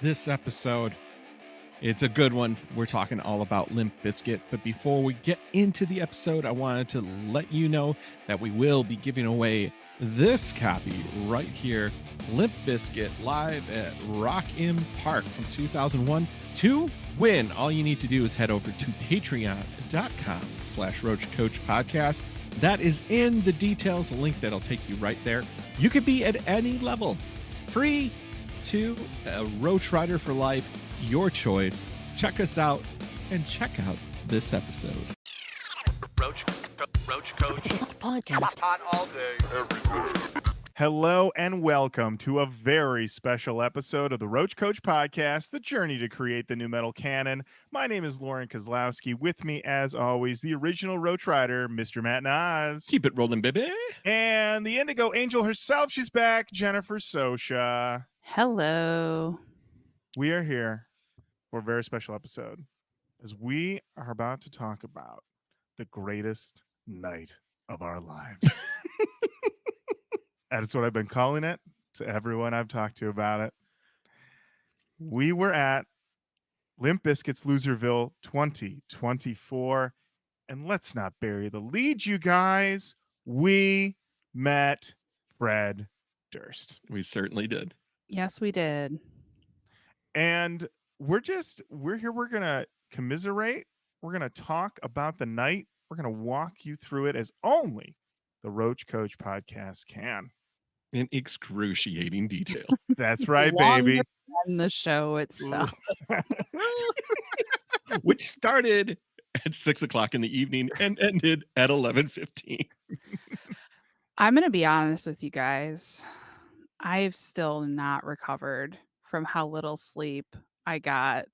this episode. It's a good one. We're talking all about Limp Bizkit. But before we get into the episode, I wanted to let you know that we will be giving away this copy right here, Limp Bizkit live at Rock im Park from 2001. To win, all you need to do is head over to patreon.com/Roach Koach Podcast. That is in the details, a link that'll take you right there. You could be at any level, free to a Roach Rider for life. Your choice. Check us out and check out this episode. Roach Koach Podcast. Hot all day, every day. Hello and welcome to a very special episode of the Roach Koach Podcast, the journey to create the new metal canon. My name is Lorin Kozlowski. With me, as always, the original Roach Rider, Mr. Matt Nas. Keep it rolling, baby. And the Indigo Angel herself, she's back, Jennifer Sosha. Hello. We are here for a very special episode as we are about to talk about the greatest night of our lives. That's what I've been calling it to everyone I've talked to about it. We were at Limp Bizkit's Loserville 2024, and let's not bury the lead, you guys. We met Fred Durst. We certainly did. Yes, we did. And we're here. We're going to commiserate. We're going to talk about the night. We're going to walk you through it as only the Roach Koach Podcast can. In excruciating detail. That's right, Longer baby. than the show itself. Which started at 6 o'clock in the evening and ended at 11:15. I'm going to be honest with you guys. I've still not recovered from how little sleep I got.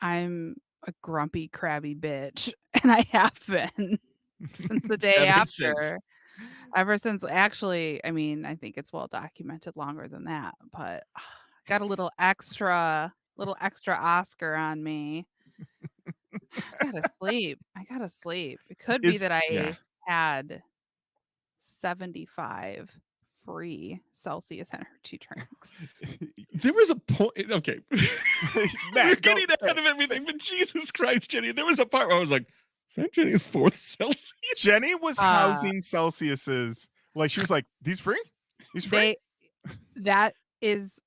I'm a grumpy, crabby bitch, and I have been since the day after. Ever since, actually, I mean, I think it's well documented longer than that, but got a little extra Oscar on me. I gotta sleep. It could be that I had 75 free Celcius energy drinks. There was a point. Okay. Matt, We're getting ahead of everything, but Jesus Christ, Jenny. There was a part where I was like, is that Jenny's fourth Celsius? Jenny was housing Celcius's. Like, she was like, these free? These free? That is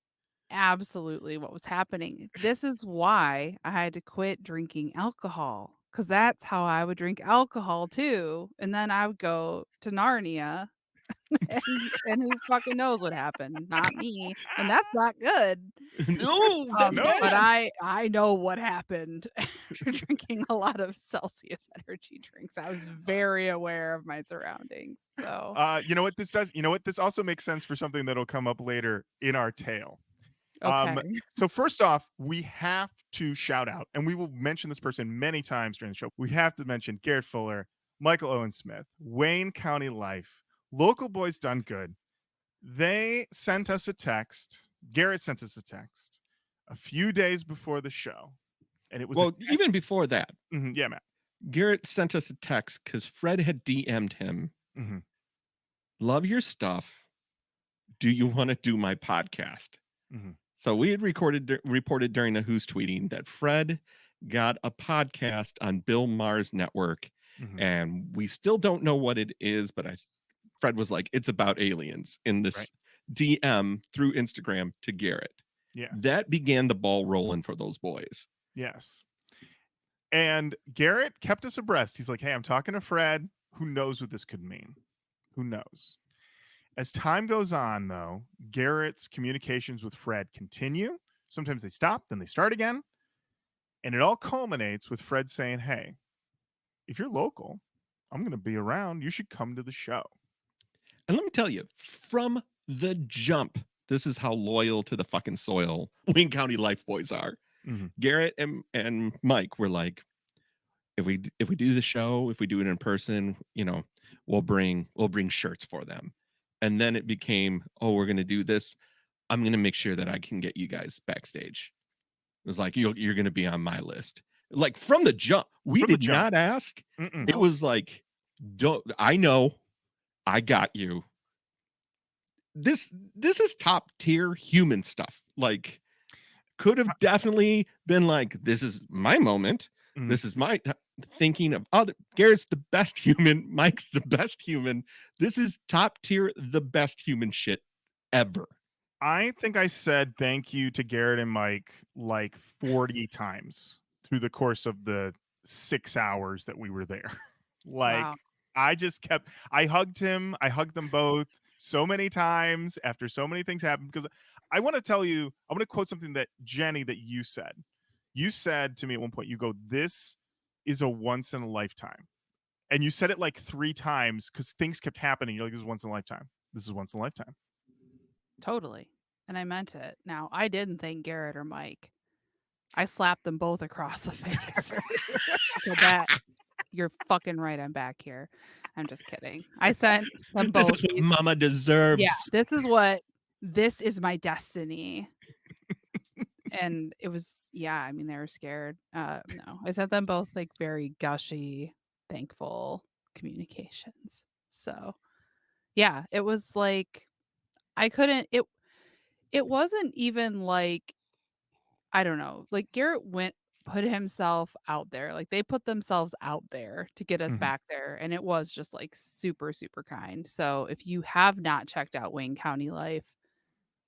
absolutely what was happening. This is why I had to quit drinking alcohol, because that's how I would drink alcohol too. And then I would go to Narnia and who fucking knows what happened? Not me. And that's not good. No, that's no. But I know what happened after drinking a lot of Celcius energy drinks. I was very aware of my surroundings. So You know what this does? You know what? This also makes sense for something that'll come up later in our tale. okay. So first off, we have to shout out, and we will mention this person many times during the show. We have to mention Garrett Fuller, Michael Owen Smith, Wayne County Lyfe, Local Boys Done Good. They sent us a text. Garrett sent us a text a few days before the show. And it was even before that. Mm-hmm, yeah, Matt. Garrett sent us a text because Fred had DM'd him. Mm-hmm. Love your stuff. Do you want to do my podcast? Mm-hmm. So we had reported during the Who's Tweeting that Fred got a podcast on Bill Maher's network. Mm-hmm. And we still don't know what it is, but Fred was like, it's about aliens in this DM through Instagram to Garrett. Yeah. That began the ball rolling for those boys. Yes. And Garrett kept us abreast. He's like, hey, I'm talking to Fred. Who knows what this could mean? Who knows? As time goes on, though, Garrett's communications with Fred continue. Sometimes they stop, then they start again. And it all culminates with Fred saying, hey, if you're local, I'm going to be around. You should come to the show. And let me tell you, from the jump, this is how loyal to the fucking soil Wayne County Lyfe boys are. Mm-hmm. Garrett and Mike were like, if we do the show, if we do it in person, we'll bring shirts for them. And then it became, we're going to do this. I'm going to make sure that I can get you guys backstage. It was like, you're going to be on my list. Like from the jump, we did not ask. Mm-mm. It was like, I know, I got you. This is top tier human stuff. Like could have definitely been like, this is my moment. Mhm. This is my thinking of other. Garrett's the best human. Mike's the best human. This is top tier, the best human shit ever. I think I said thank you to Garrett and Mike like 40 times through the course of the 6 hours that we were there. Like, Wow. I hugged him. I hugged them both so many times after so many things happened, because I want to tell you, I want to quote something that Jenny, that you said. You said to me at one point, you go, "This is a once in a lifetime." And you said it like 3 times because things kept happening. You're like, "This is once in a lifetime. This is once in a lifetime." Totally. And I meant it. Now, I didn't thank Garrett or Mike. I slapped them both across the face. So that you're fucking right. I'm back here. I'm just kidding. I sent them This both. is what Mama deserves. Yeah, this is my destiny. And it was, yeah, I mean, they were scared. No, I sent them both like very gushy, thankful communications. So yeah, it was like I couldn't it wasn't even like, I don't know, like Garrett put himself out there. Like they put themselves out there to get us Mhm. back there. And it was just like super, super kind. So if you have not checked out Wayne County Life,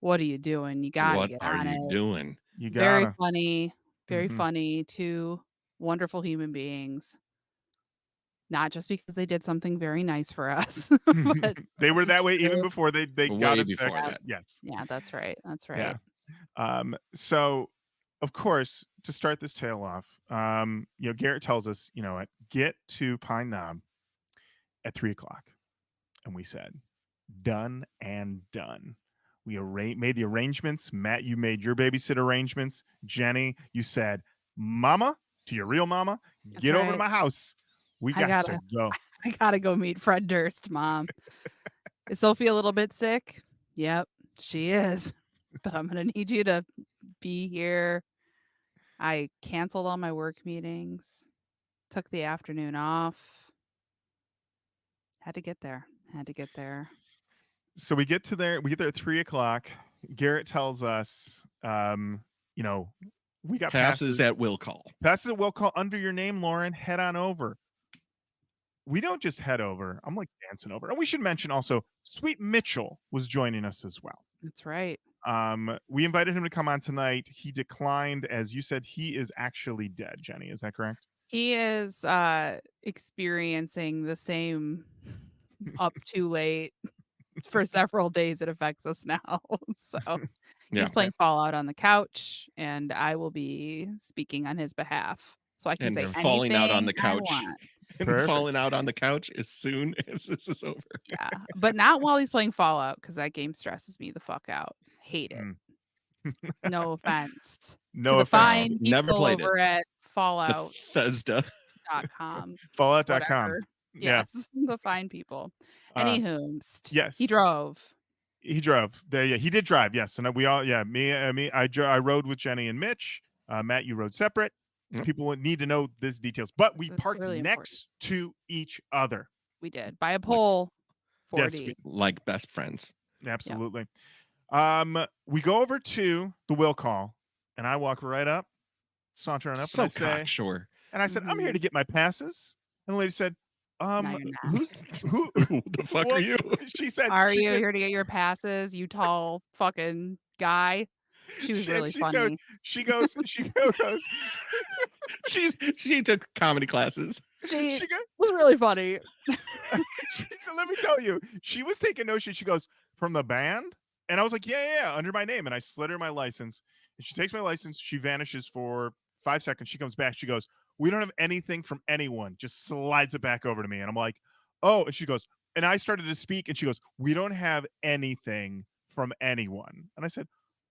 what are you doing? You gotta What get are on you it. doing? You Very gotta. funny, very Mhm. funny. Two wonderful human beings. Not just because they did something very nice for us, but They were that way even true. before they got Way us back. before that. Yes. Yeah, that's right. That's Yeah. right. So of course, to start this tale off, Garrett tells us, get to Pine Knob at 3:00. And we said, done and done. We made the arrangements. Matt, you made your babysit arrangements. Jenny, you said, "Mama," to your real mama, That's "get over to right. my house. We I got gotta to go." I gotta go meet Fred Durst, Mom. Is Sophie a little bit sick? Yep, she is. But I'm gonna need you to be here. I canceled all my work meetings, took the afternoon off. Had to get there. Had to get there. So we get there at 3:00. Garrett tells us, we got Passes at will call. Passes at will call under your name, Lorin. Head on over. We don't just head over. I'm like dancing over. And we should mention also, Sweet Mitchell was joining us as well. That's right. We invited him to come on tonight. He declined, as you said. He is actually dead. Jenny, is that correct? He is experiencing the same up too late for several days. It affects us now. So Yeah. he's playing Fallout on the couch, and I will be speaking on his behalf. So I can And say they're falling out on the anything I couch. want. And Perfect. falling out on the couch as soon as this is over. Yeah, but not while he's playing Fallout, because that game stresses me the fuck out. Hate it. No offense to No the offense. fine Never people played it. over at Fallout.com. Bethesda. Fallout.com. Whatever. Yeah. Yes, the fine people. Uh, Anywho, yes. he drove. He drove there. Yeah, he did drive. Yes, and we all. Yeah, I rode with Jenny and Mitch. Matt, you rode separate. Yep. People would need to know these details, but we That's parked really next to each other. We did by a pole. 40. Yes, Like best friends. absolutely. We go over to the will call, and I walk right up, sauntering up, So and I say, cocksure. and I said, "I'm here to get my passes." And the lady said, No, you're not. who Who the fuck well, are you? She said, Are she you said, here to get your passes, you tall fucking guy? She was really funny. she goes, She took comedy classes. She she goes, was really funny. let me tell you, she was taking no shit. She goes, "From the band?" And I was like, yeah, under my name. And I slid her my license. And she takes my license. She vanishes for 5 seconds. She comes back. She goes, "We don't have anything from anyone." Just slides it back over to me. And I'm like, "Oh." And she goes, and I started to speak. And she goes, "We don't have anything from anyone." And I said,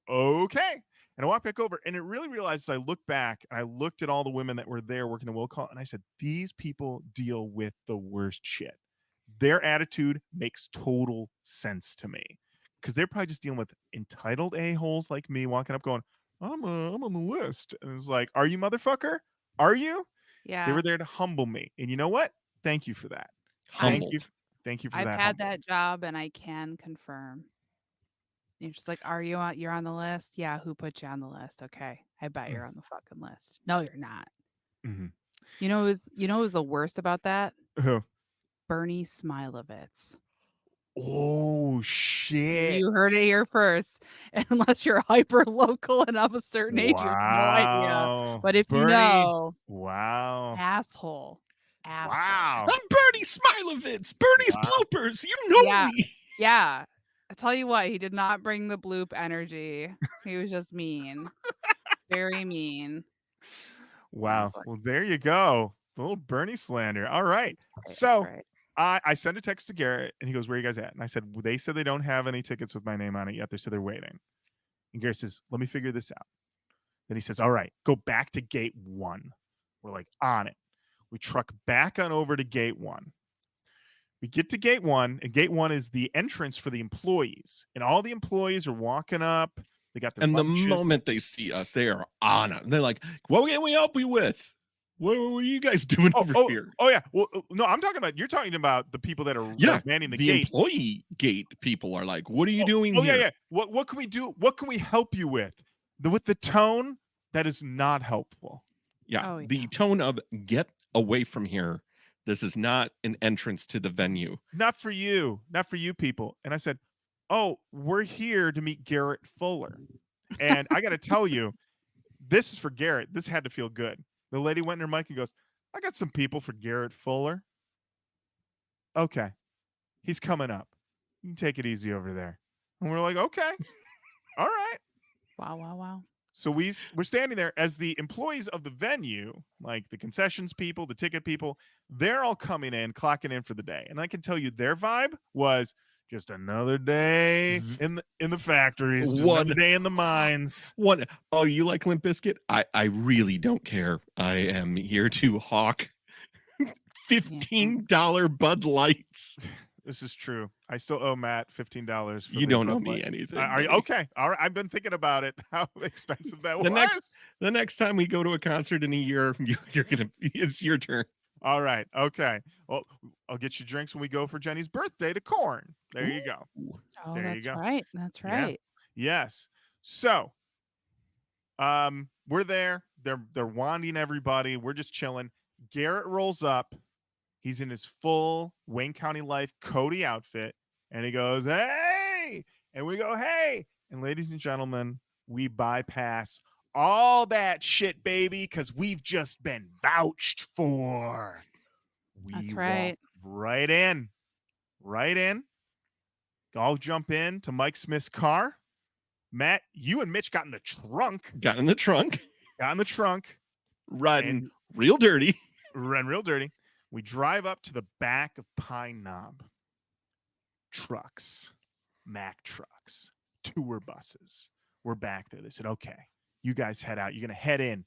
"Okay." And I walked back over, and it really realized as I looked back and I looked at all the women that were there working the will call, and I said, these people deal with the worst shit. Their attitude makes total sense to me, because they're probably just dealing with entitled a-holes like me walking up going, I'm on the list. And it's like, are you, motherfucker? Are you? Yeah. They were there to humble me. And you know what? Thank you for that. Humbled. Thank you for I've that. had humble. that job, and I can confirm You're just like, are you on? You're on the list? Yeah. Who put you on the list? Okay, I bet you're on the fucking list. No, you're not. Mm-hmm. What was the worst about that? Who? Bernie Smilovitz. Oh shit! You heard it here first. Unless you're hyper local and of a certain age, you have no idea. Wow, But if you Bernie. know, Wow. asshole. Wow. I'm Bernie Smilovitz. Bernie's Wow. bloopers. You know Yeah. me. Yeah. I tell you what, he did not bring the bloop energy. He was just mean. Very mean. Wow. Like, Well, there you go. A little Bernie slander. All right. that's So right. I sent a text to Garrett and he goes, "Where are you guys at?" And I said, "Well, they said they don't have any tickets with my name on it yet. They said they're waiting." And Garrett says, "Let me figure this out." Then he says, "All right, go back to gate 1." We're like, on it. We truck back on over to gate 1. We get to gate 1, and gate 1 is the entrance for the employees. And all the employees are walking up. They got their And the lunches. moment they see us, they are on it. They're like, what can we help you with? What are you guys doing over here? Oh yeah. Well, no, you're talking about the people that are Yeah, manning the the gate. employee gate people are like, what are you doing Oh here? yeah. What can we do? What can we help you with? With the tone that is not helpful. Yeah, Oh, yeah. the tone of get away from here. This is not an entrance to the venue. Not for you. Not for you people. And I said, "Oh, we're here to meet Garrett Fuller." And I got to tell you, this is for Garrett. This had to feel good. The lady went in her mic and goes, "I got some people for Garrett Fuller." Okay. He's coming up. You can take it easy over there. And we're like, "Okay. All right." Wow. So we're standing there as the employees of the venue, like the concessions people, the ticket people, they're all coming in, clocking in for the day. And I can tell you their vibe was just another day in the factories, just another day in the mines. Oh, you like Limp Bizkit? I really don't care. I am here to hawk $15 Bud Lights. This is true. I still owe Matt $15. You don't owe me anything. Are you okay? All right. I've been thinking about it. How expensive that was. The next time we go to a concert in a year, it's your turn. All right. Okay. Well, I'll get you drinks when we go for Jenny's birthday to Corn. There you go. Oh, there that's you go. right. That's right. Yeah. Yes. So, we're there. They're wanding everybody. We're just chilling. Garrett rolls up. He's in his full Wayne County Lyfe Cody outfit, and he goes, "Hey!" And we go, "Hey!" And ladies and gentlemen, we bypass all that shit, baby, because we've just been vouched for. That's right. Right in. I'll jump in to Mike Smith's car. Matt, you and Mitch got in the trunk. Riding real dirty. Ran real dirty. We drive up to the back of Pine Knob. Trucks, Mack trucks, tour buses. We're back there. They said, "Okay, you guys head out. You're going to head in."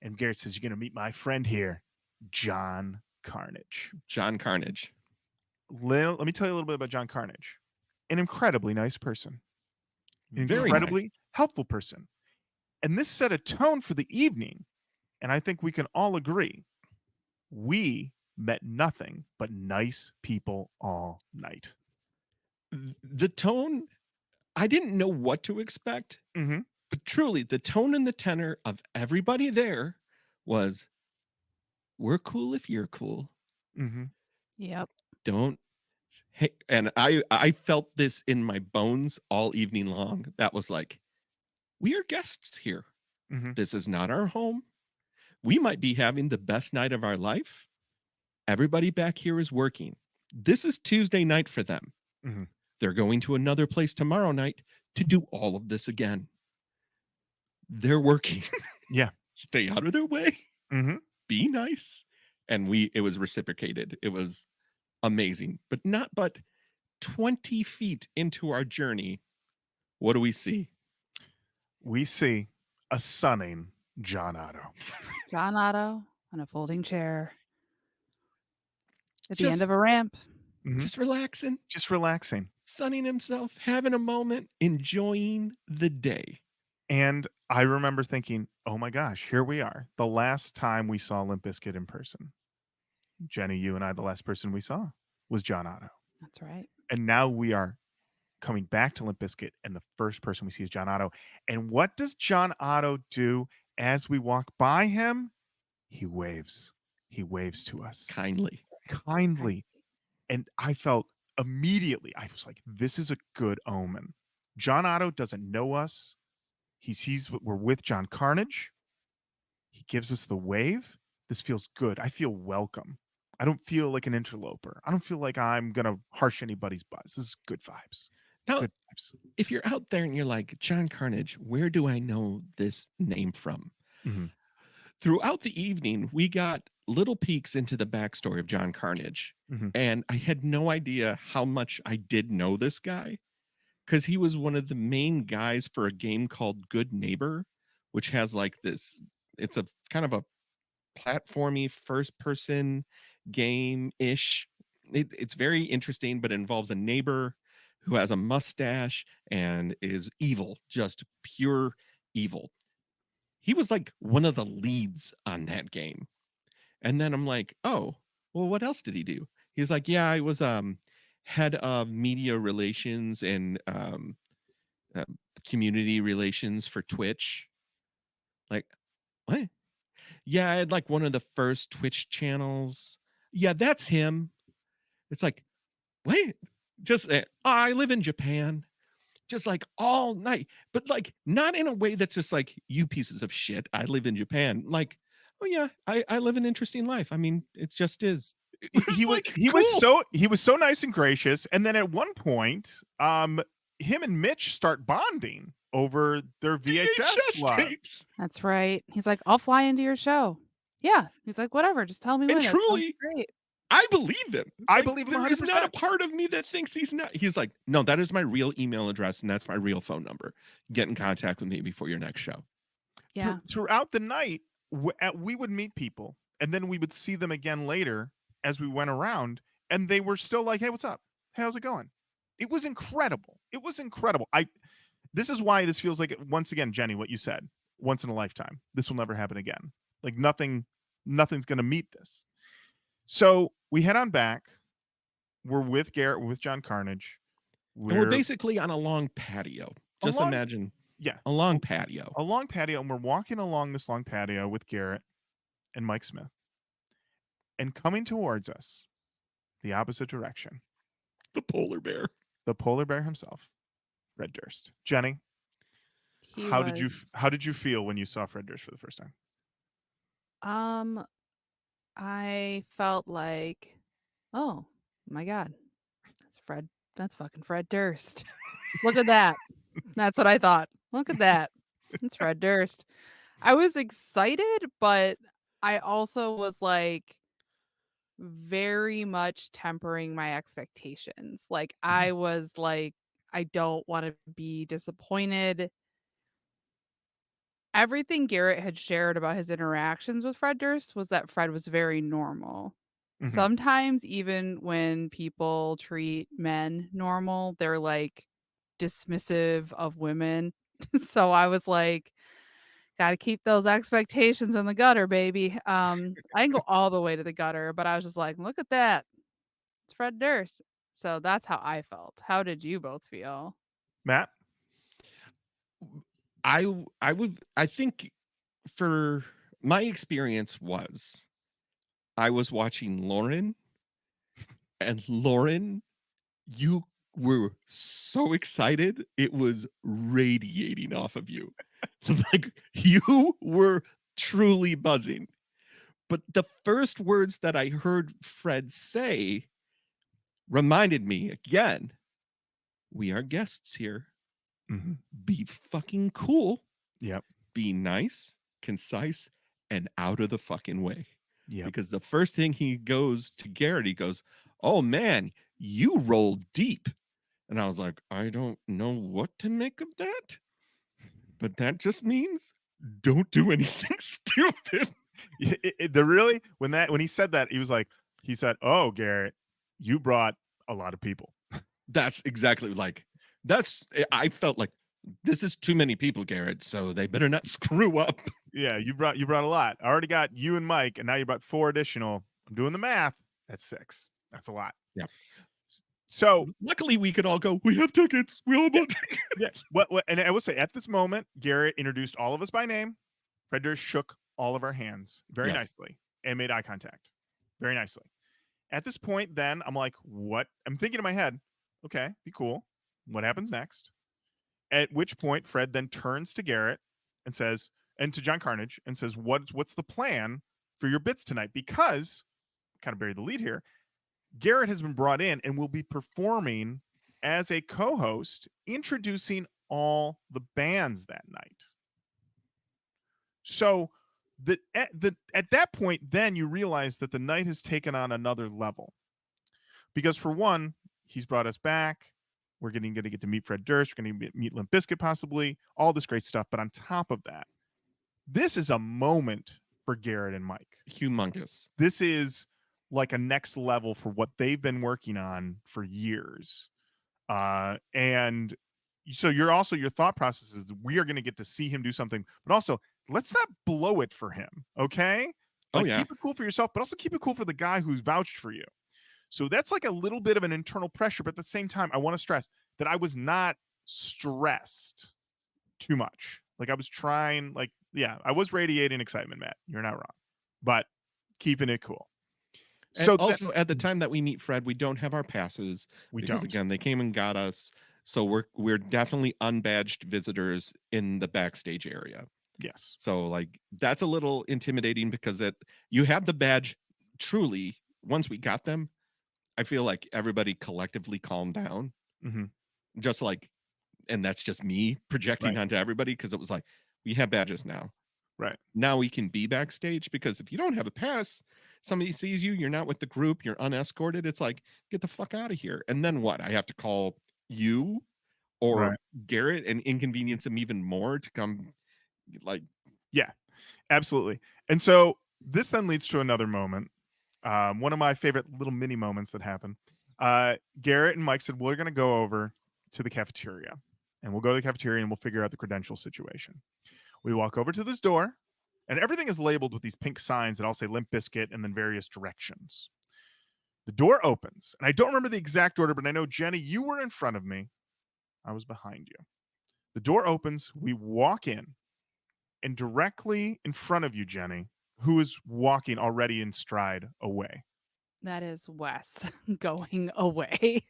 And Garrett says, "You're going to meet my friend here, John Carnage." John Carnage. Let me tell you a little bit about John Carnage. An incredibly nice person. An Very incredibly nice. helpful person. And this set a tone for the evening. And I think we can all agree. We met nothing but nice people all night. The tone, I didn't know what to expect, but truly the tone and the tenor of everybody there was, we're cool if you're cool. Yep. And I felt this in my bones all evening long. That was like, we are guests here. This is not our home. We might be having the best night of our life. Everybody back here is working. This is Tuesday night for them. They're going to another place tomorrow night to do all of this again. They're working. Yeah. Stay out of their way. Be nice. And it was reciprocated. It was amazing. But 20 feet into our journey, what do we see? We see a sunning John Otto. John Otto on a folding chair at the end of a ramp. Just relaxing. Sunning himself, having a moment, enjoying the day. And I remember thinking, oh my gosh, here we are. The last time we saw Limp Bizkit in person. Jenny, you and I, the last person we saw was John Otto. That's right. And now we are coming back to Limp Bizkit, and the first person we see is John Otto. And what does John Otto do as we walk by him? He waves. He waves to us Kindly. kindly. And I felt immediately, I was like, this is a good omen. John Otto doesn't know us. He sees we're with John Carnage. He gives us the wave. This feels good. I feel welcome. I don't feel like an interloper. I don't feel like I'm going to harsh anybody's buzz. This is good vibes. Now, Good vibes. if you're out there and you're like, John Carnage, where do I know this name from? Mhm. Throughout the evening, we got little peeks into the backstory of John Carnage. Mhm. And I had no idea how much I did know this guy, because he was one of the main guys for a game called Good Neighbor, which has like this, it's a kind of a platformy first person game-ish. It's very interesting, but it involves a neighbor who has a mustache and is evil, just pure evil. He was like one of the leads on that game. And then I'm like, oh, well, what else did he do? He's like, yeah, I was head of media relations and uh, community relations for Twitch. Like, what? Yeah, I had like one of the first Twitch channels. Yeah, that's him. It's like, wait, just I live in Japan, just like all night, but like not in a way that's just like, you pieces of shit, I live in Japan. Like, oh yeah, I live an interesting life. I mean, it just is. He was so nice and gracious. And then at one point, him and Mitch start bonding over their VHS love. tapes. That's right. He's like, I'll fly into your show. Yeah. He's like, whatever. Just tell me when. And That sounds truly, great. I believe him. I believe him there is not a 100%. part of me that thinks he's not. He's like, no, that is my real email address and that's my real phone number. Get in contact with me before your next show. Yeah. Throughout the night, we would meet people, and then we would see them again later as we went around, and they were still like, hey, what's up? Hey, how's it going? It was incredible. It was incredible. This is why this feels like, once again, Jenny, what you said, once in a lifetime. This will never happen again. Like nothing's going to meet this. So we head on back. We're with Garrett. We're with John Carnage. And we're basically on a long patio. Just imagine. Yeah. A long patio. A long patio. And we're walking along this long patio with Garrett and Mike Smith. And coming towards us, the opposite direction, The polar bear. the polar bear himself, Fred Durst. Jenny, how did you feel when you saw Fred Durst for the first time? I felt like, oh my God, that's Fred. That's fucking Fred Durst. Look at that. That's what I thought. Look at that. It's Fred Durst. I was excited, but I also was like very much tempering my expectations. Like I was like, I don't want to be disappointed. Everything Garrett had shared about his interactions with Fred Durst was that Fred was very normal. Mhm. Sometimes even when people treat men normal, they're like dismissive of women. So I was like, gotta keep those expectations in the gutter, baby. I didn't go all the way to the gutter, but I was just like, look at that. It's Fred Durst. So that's how I felt. How did you both feel? Matt? I think for my experience was I was watching Lorin, and Lorin, you were so excited, it was radiating off of you. Like you were truly buzzing. But the first words that I heard Fred say reminded me again, we are guests here. Mhm. Be fucking cool. Yep. Be nice, concise, and out of the fucking way. Yep. Because the first thing he goes to Garrett, he goes, oh man, you rolled deep. And I was like, I don't know what to make of that. But that just means don't do anything stupid. When he said that, he said, oh, Garrett, you brought a lot of people. That's exactly like, I felt like this is too many people, Garrett, so they better not screw up. Yeah, you brought a lot. I already got you and Mike, and now you brought 4 additional. I'm doing the math. That's 6. That's a lot. Yeah. So Luckily, we could all go, we have tickets. We all bought tickets. yeah, what? And I will say, at this moment, Garrett introduced all of us by name. Fred Durst shook all of our hands very Yes. nicely and made eye contact very nicely. At this point, then I'm like, what? I'm thinking in my head, okay, be cool. What happens next? At which point, Fred then turns to Garrett and says, and to John Carnage and says, what's the plan for your bits tonight? Because, kind of buried the lead here, Garrett has been brought in and will be performing as a co-host, introducing all the bands that night. So at that point, then you realize that the night has taken on another level. Because for one, he's brought us back. We're going to get to meet Fred Durst. We're going to meet Limp Bizkit, possibly. All this great stuff. But on top of that, this is a moment for Garrett and Mike. Humongous. This is like a next level for what they've been working on for years. And so your thought process is we are going to get to see him do something, but also let's not blow it for him. Okay. Like, keep it cool for yourself, but also keep it cool for the guy who's vouched for you. So that's like a little bit of an internal pressure, but at the same time, I want to stress that I was not stressed too much. Like I was trying, I was radiating excitement, Matt. You're not wrong, but keeping it cool. And so also at the time that we meet Fred, we don't have our passes. Because again, they came and got us. So we're definitely unbadged visitors in the backstage area. Yes. So like that's a little intimidating because you have the badge. Truly, once we got them, I feel like everybody collectively calmed down. Mm-hmm. Just like, and that's just me projecting onto everybody because it was like, we have badges now. Right. Now we can be backstage, because if you don't have a pass, somebody sees you're not with the group, you're unescorted. It's like, get the fuck out of here. And then what? I have to call you or Garrett and inconvenience him even more to come. Like, yeah, absolutely. And so this then leads to another moment. One of my favorite little mini moments that happened. Garrett and Mike said, we're going to go over to the cafeteria, and we'll go to the cafeteria and we'll figure out the credential situation. We walk over to this door, and everything is labeled with these pink signs that all say Limp Bizkit and then various directions. The door opens, and I don't remember the exact order, but I know, Jenny, you were in front of me. I was behind you. The door opens. We walk in, and directly in front of you, Jenny, who is walking already in stride away. That is Wes going away.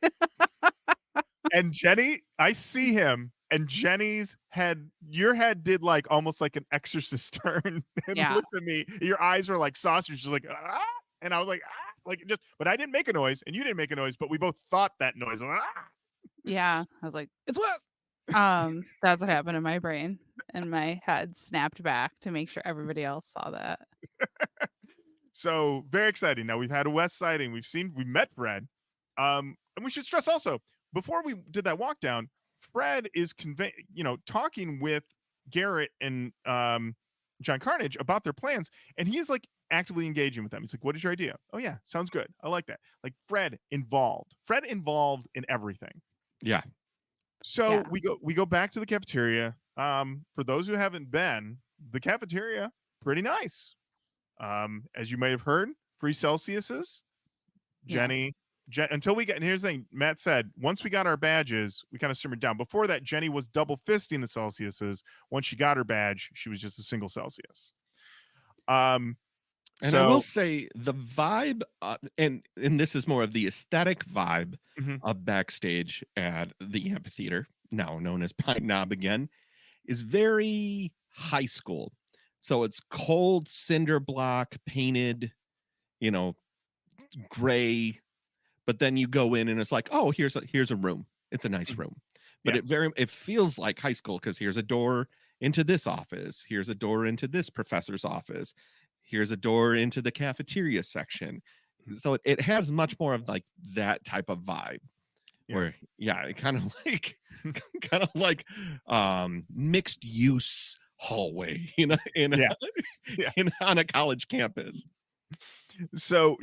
And Jenny, I see him, and Jenny's head, your head did like almost like an exorcist turn and looked at me. Your eyes were like saucers, just like, ah! And I was like, ah! Like just, but I didn't make a noise, and you didn't make a noise, but we both thought that noise. Ah! Yeah, I was like, it's Wes. That's what happened in my brain, and my head snapped back to make sure everybody else saw that. So very exciting. Now we've had a West sighting. We met Fred. And we should stress also, before we did that walk down, Fred is talking with Garrett and John Carnage about their plans, and he's like actively engaging with them. He's like, what is your idea? Oh yeah, sounds good. I like that. Like Fred involved in everything. Yeah. So we go back to the cafeteria. For those who haven't been, the cafeteria, pretty nice. As you may have heard, free Celciuses. Jenny, until we get, and here's the thing, Matt said, once we got our badges, we kind of simmered down. Before that, Jenny was double fisting the Celciuses. Once she got her badge, she was just a single Celcius. And I will say the vibe, and this is more of the aesthetic vibe of backstage at the amphitheater, now known as Pine Knob again, is very high school. So it's cold cinder block painted, gray. But then you go in and it's like, oh, here's a room. It's a nice room. But it feels like high school, because here's a door into this office. Here's a door into this professor's office. Here's a door into the cafeteria section. So it has much more of like that type of vibe. Where it kind of like mixed use hallway, on a college campus. So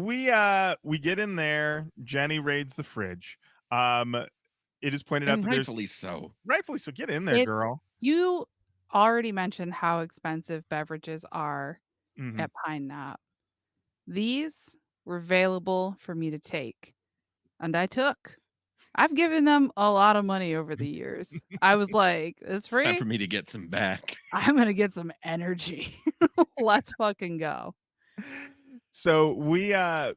we get in there. Jenny raids the fridge. It is pointed out that rightfully so. Get in there, girl. You already mentioned how expensive beverages are at Pine Knob. These were available for me to take. And I took. I've given them a lot of money over the years. I was like, it's It's time free. for me to get some back. I'm going to get some energy. Let's fucking go. So I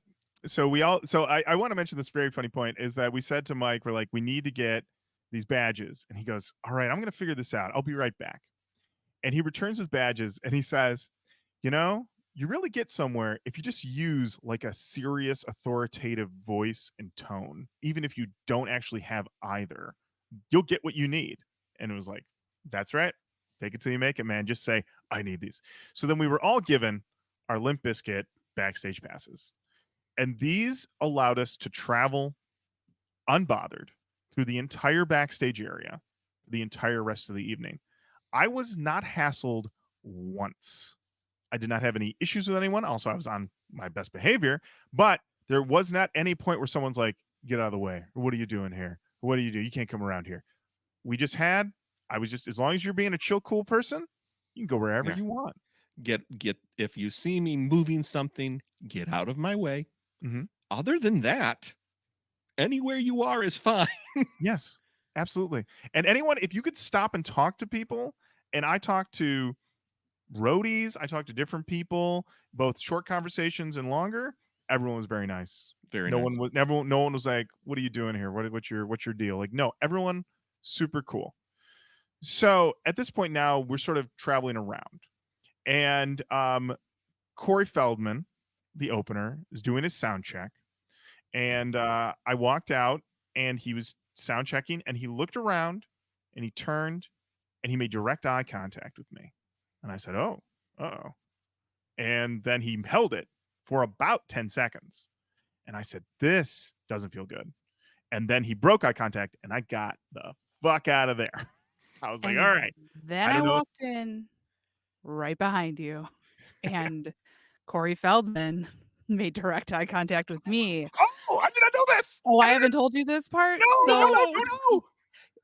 want to mention this very funny point is that we said to Mike, we're like, we need to get these badges. And he goes, all right, I'm going to figure this out. I'll be right back. And he returns his badges and he says, you know, you really get somewhere if you just use like a serious authoritative voice and tone, even if you don't actually have either, you'll get what you need. And it was like, that's right. Take it till you make it, man. Just say, I need these. So then we were all given our Limp Bizkit backstage passes. And these allowed us to travel unbothered through the entire backstage area, the entire rest of the evening. I was not hassled once. I did not have any issues with anyone. Also, I was on my best behavior, but there was not any point where someone's like, get out of the way. What are you doing here? What do? You can't come around here. I was just, as long as you're being a chill, cool person, you can go wherever you want. Get if you see me moving something, get out of my way. Mm-hmm. Other than that, anywhere you are is fine. Yes, absolutely. And anyone, if you could stop and talk to people, and I talked to roadies, I talked to different people, both short conversations and longer. Everyone was very nice. Very no nice. No one was like, "What are you doing here? What's your deal?" Like, no, everyone super cool. So at this point now, we're sort of traveling around, and Corey Feldman, the opener, is doing his sound check, and I walked out, and he was sound checking, and he looked around, and he turned, and he made direct eye contact with me, and I said, "Oh, uh-oh," and then he held it for about 10 seconds, and I said, "This doesn't feel good," and then he broke eye contact, and I got the fuck out of there. I was like, And all right. Then I walked in right behind you, and Corey Feldman made direct eye contact with me. Oh, I did not know this. Oh, I haven't told you this part? No.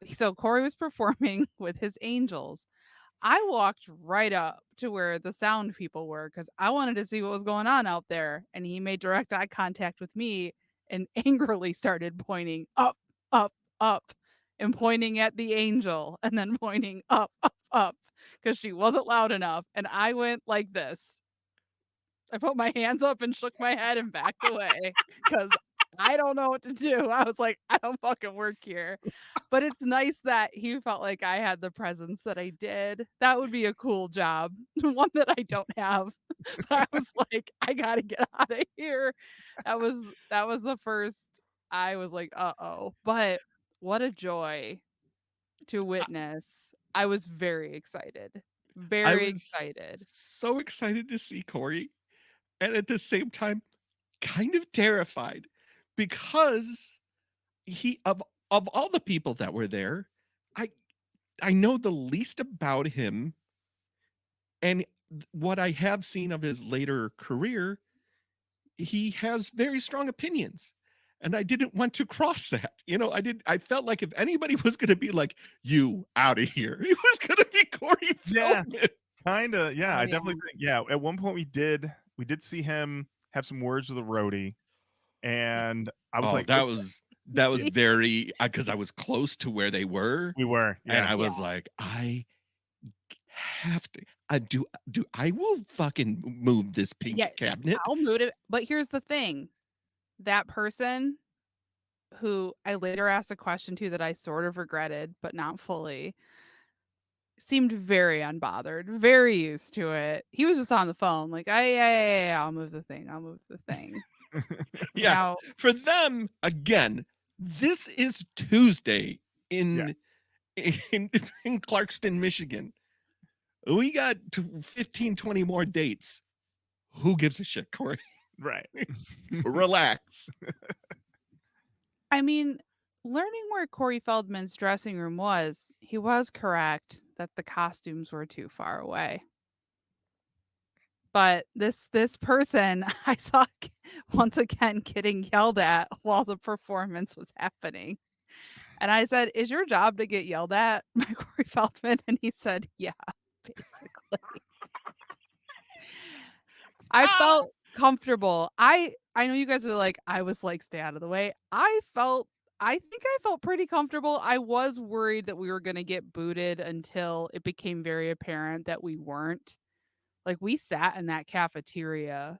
So Corey was performing with his Angels. I walked right up to where the sound people were because I wanted to see what was going on out there. And he made direct eye contact with me and angrily started pointing up, up, up, and pointing at the angel and then pointing up, up, up because she wasn't loud enough. And I went like this. I put my hands up and shook my head and backed away because I don't know what to do. I was like, I don't fucking work here. But it's nice that he felt like I had the presence that I did. That would be a cool job, one that I don't have. But I was like, I gotta get out of here. That was the first. I was like, uh-oh. But what a joy to witness. I was very excited. Very excited. So excited to see Corey, and at the same time, kind of terrified because he of all the people that were there, I know the least about him, and what I have seen of his later career, he has very strong opinions. And I didn't want to cross that. I felt like if anybody was going to be like, you out of here, it was going to be Corey Feldman. Kind of. Yeah, I definitely think. Yeah, at one point we did see him have some words with a roadie, and I was like, that was very, because I was close to where they were. We were, yeah. And I was like, I have to. I will fucking move this pink cabinet. I'll move it. But here's the thing. That person who I later asked a question to that I sort of regretted, but not fully, seemed very unbothered, very used to it. He was just on the phone, like, I'll move the thing. I'll move the thing. Yeah. Now, for them, again, this is Tuesday in Clarkston, Michigan. We got 15, 20 more dates. Who gives a shit, Corey? Right. Relax. I mean, learning where Corey Feldman's dressing room was, he was correct that the costumes were too far away. But this person I saw once again getting yelled at while the performance was happening. And I said, is your job to get yelled at by Corey Feldman? And he said, yeah, basically. I felt comfortable. I I know you guys are like, I was like, stay out of the way. I think I felt pretty comfortable. I was worried that we were going to get booted until it became very apparent that we weren't. Like, we sat in that cafeteria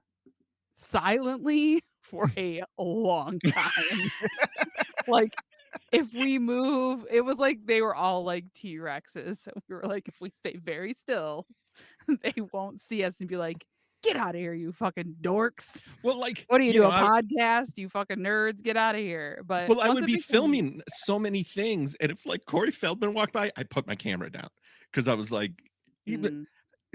silently for a long time. Like, if we move, it was like they were all like T-Rexes. So we were like, if we stay very still, they won't see us and be like, get out of here, you fucking dorks. Well, like, What do you do? A podcast? You fucking nerds, get out of here. But well, I once would it be became- filming so many things, and if like Corey Feldman walked by, I put my camera down because I was like,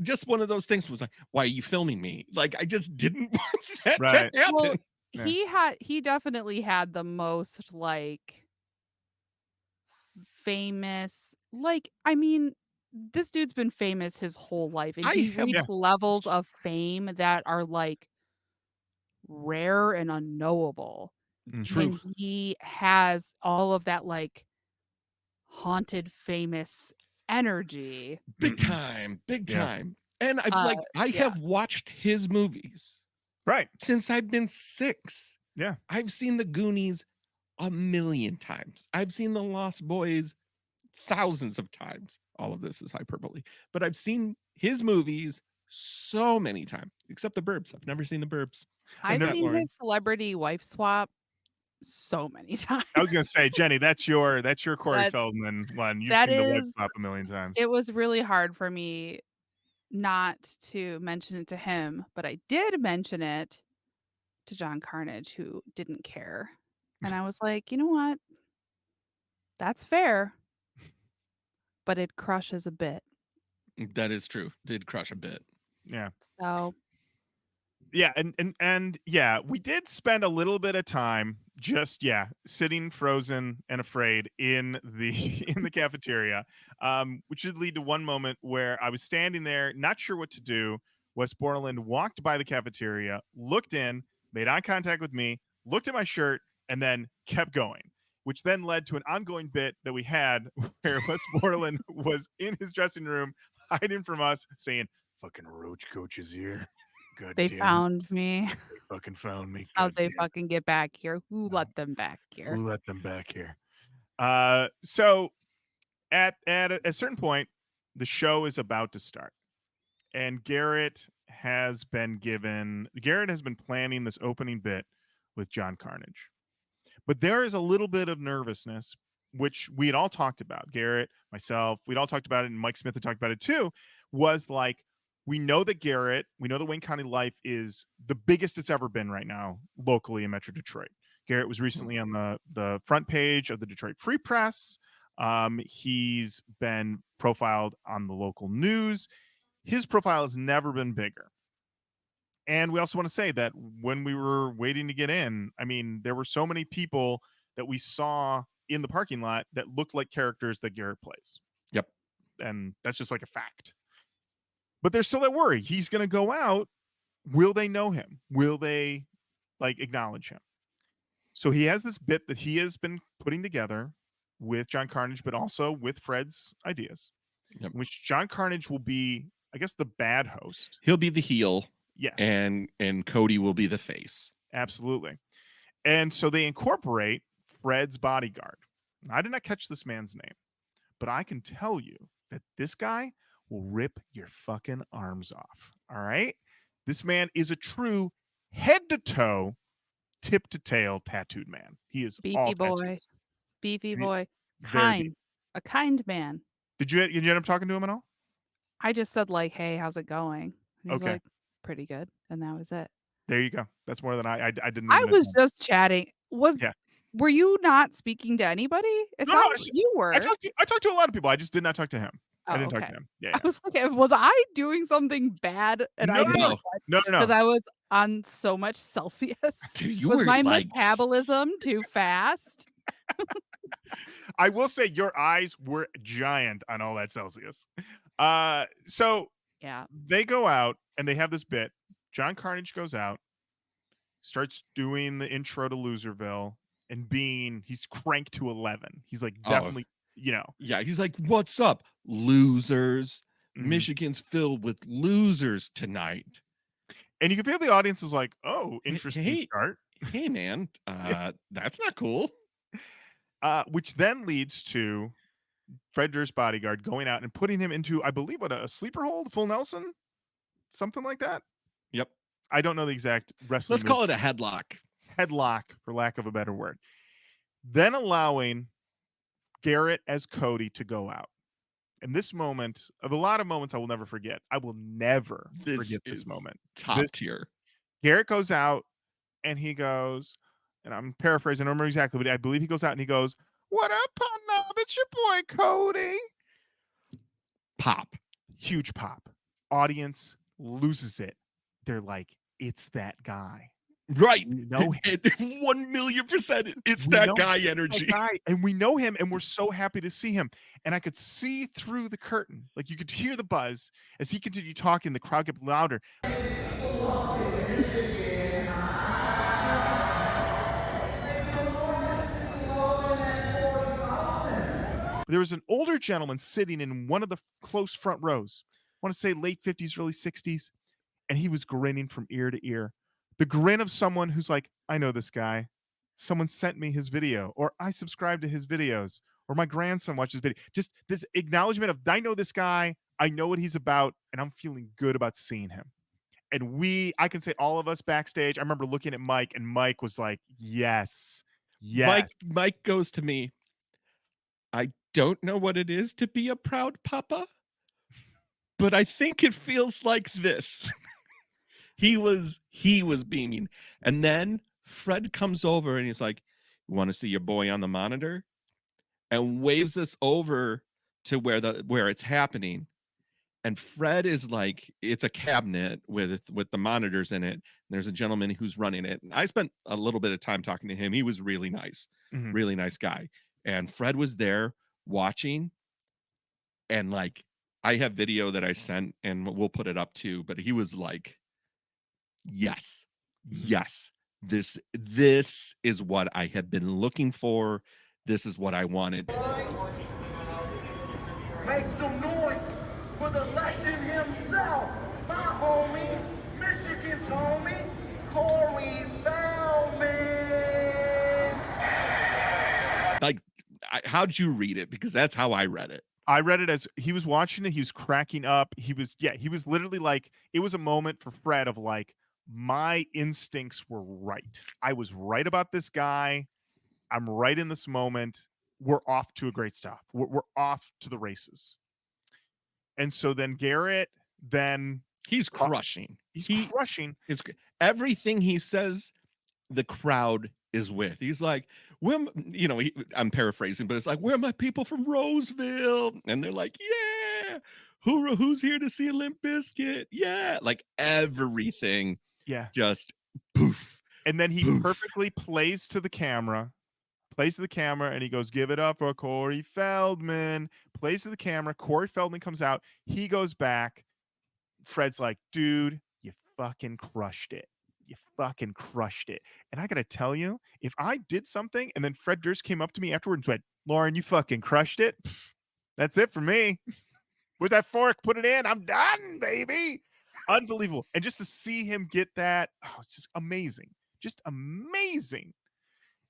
just one of those things was like, why are you filming me? Like, I just didn't want that Right. to happen. Well, Yeah. he definitely had the most like famous, like, I mean, this dude's been famous his whole life, and I he have- reached levels of fame that are like rare and unknowable. True. And he has all of that like haunted famous energy. Big time, big Yeah. time. And I have watched his movies Right. since I've been 6. Yeah. I've seen the Goonies a million times. I've seen the Lost Boys thousands of times. All of this is hyperbole, but I've seen his movies so many times, except the Burbs. I've never seen the Burbs. I've never- seen Lorin. his celebrity wife swap so many times. I was gonna say, Jenny, that's your Corey That- Feldman one. You've that seen the web is- flop a million times. It was really hard for me not to mention it to him, but I did mention it to John Carnage, who didn't care. And I was like, you know what? That's fair. But it crushes a bit. That is true. Did crush a bit. Yeah. So Yeah, and yeah, we did spend a little bit of time just sitting frozen and afraid in the in the cafeteria, which did lead to one moment where I was standing there, not sure what to do. Westmoreland walked by the cafeteria, looked in, made eye contact with me, looked at my shirt, and then kept going, which then led to an ongoing bit that we had where Westmoreland was in his dressing room hiding from us, saying, "Fucking Roach Koach is here. God they damn it. found me. They fucking found me. How'd God they damn it. fucking get back here? Who No. let them back here? Who let them back here?" So at a certain point, the show is about to start, and Garrett has been planning this opening bit with John Carnage, but there is a little bit of nervousness, which we had all talked about. Garrett, myself, we'd all talked about it, and Mike Smith had talked about it too. Was like, we know that Wayne County Lyfe is the biggest it's ever been right now locally in Metro Detroit. Garrett was recently on the front page of the Detroit Free Press. He's been profiled on the local news. His profile has never been bigger. And we also want to say that when we were waiting to get in, I mean, there were so many people that we saw in the parking lot that looked like characters that Garrett plays. Yep. And that's just like a fact. But there's still that worry. He's going to go out. Will they know him? Will they like acknowledge him? So he has this bit that he has been putting together with John Carnage, but also with Fred's ideas, Yep. which John Carnage will be, I guess, the bad host. He'll be the heel, Yes. and Cody will be the face. Absolutely. And so they incorporate Fred's bodyguard. I did not catch this man's name, but I can tell you that this guy will rip your fucking arms off. All right? This man is a true head to toe, tip to tail tattooed man. He is all Beefy boy. tattoos. Beefy boy. Very Kind. deep. A kind man. Did you end up talking to him at all? I just said like, hey, how's it going? And he was Okay. like, pretty good. And that was it. There you go. That's more than I didn't. I even was attempt. just chatting. Yeah. Were you not speaking to anybody? It No, no, sounds you were. I talked to a lot of people. I just did not talk to him. I Oh, didn't talk okay. to him. Yeah. I was like, was I doing something bad? And No, I no, didn't no. No. because I was on so much Celcius. Dude, you Was were my like metabolism too fast? I will say your eyes were giant on all that Celcius. So Yeah. they go out and they have this bit. John Carnage goes out, starts doing the intro to Loserville, and he's cranked to 11. He's like definitely, Yeah, he's like, "What's up, losers? Mhm. Michigan's filled with losers tonight." And you can feel the audience is like, oh, interesting Hey, start. hey, man, that's not cool. Which then leads to Fred Durst's bodyguard going out and putting him into, I believe, what, a sleeper hold, full Nelson, something like that. Yep. I don't know the exact wrestling Let's move. call it a headlock. Headlock, for lack of a better word. Then allowing Garrett as Cody to go out. And this moment, of a lot of moments I will never forget. I will never forget this moment. Top tier. Garrett goes out and he goes, and I'm paraphrasing, I don't remember exactly, but I believe he goes out and he goes, "What up, partner? It's your boy Cody." Pop. Huge pop. Audience loses it. They're like, it's that guy. Right. We know him. 1,000,000%. It's We that know guy That energy. guy, and we know him, and we're so happy to see him. And I could see through the curtain, like you could hear the buzz as he continued talking. The crowd kept louder. There was an older gentleman sitting in one of the close front rows. I want to say late 50s, early 60s, and he was grinning from ear to ear. The grin of someone who's like, I know this guy. Someone sent me his video, or I subscribe to his videos, or my grandson watches video. Just this acknowledgement of, I know this guy, I know what he's about, and I'm feeling good about seeing him. And I can say all of us backstage, I remember looking at Mike, and Mike was like, yes, yes. Mike goes to me, I don't know what it is to be a proud papa, but I think it feels like this. He was beaming. And then Fred comes over and he's like, "You want to see your boy on the monitor?" And waves us over to where it's happening. And Fred is like, it's a cabinet with the monitors in it. And there's a gentleman who's running it. And I spent a little bit of time talking to him. He was really nice, Mhm. really nice guy. And Fred was there watching. And like, I have video that I sent and we'll put it up too. But he was like, yes, this is what I have been looking for. This is what I wanted. Make some noise for the legend himself, my homie, Michigan's homie, Corey Feldman. Like, how'd you read it? Because that's how I read it. I read it as he was watching it. He was cracking up. He was literally like, it was a moment for Fred of like, my instincts were right. I was right about this guy. I'm right in this moment. We're off to a great stop. We're off to the races. And so then Garrett, he's crushing. He's crushing. Everything he says, the crowd is with. He's like, I'm paraphrasing, but it's like, where are my people from Roseville? And they're like, yeah. Who's here to see Limp Bizkit? Yeah. Like everything. Yeah. Just poof. And then he poof. perfectly plays to the camera, and he goes, "Give it up for Corey Feldman." Plays to the camera. Corey Feldman comes out. He goes back. Fred's like, "Dude, you fucking crushed it. You fucking crushed it." And I got to tell you, if I did something and then Fred Durst came up to me afterwards and went, "Lorin, you fucking crushed it," that's it for me. Where's that fork? Put it in. I'm done, baby. Unbelievable. And just to see him get that, it's just amazing. Just amazing.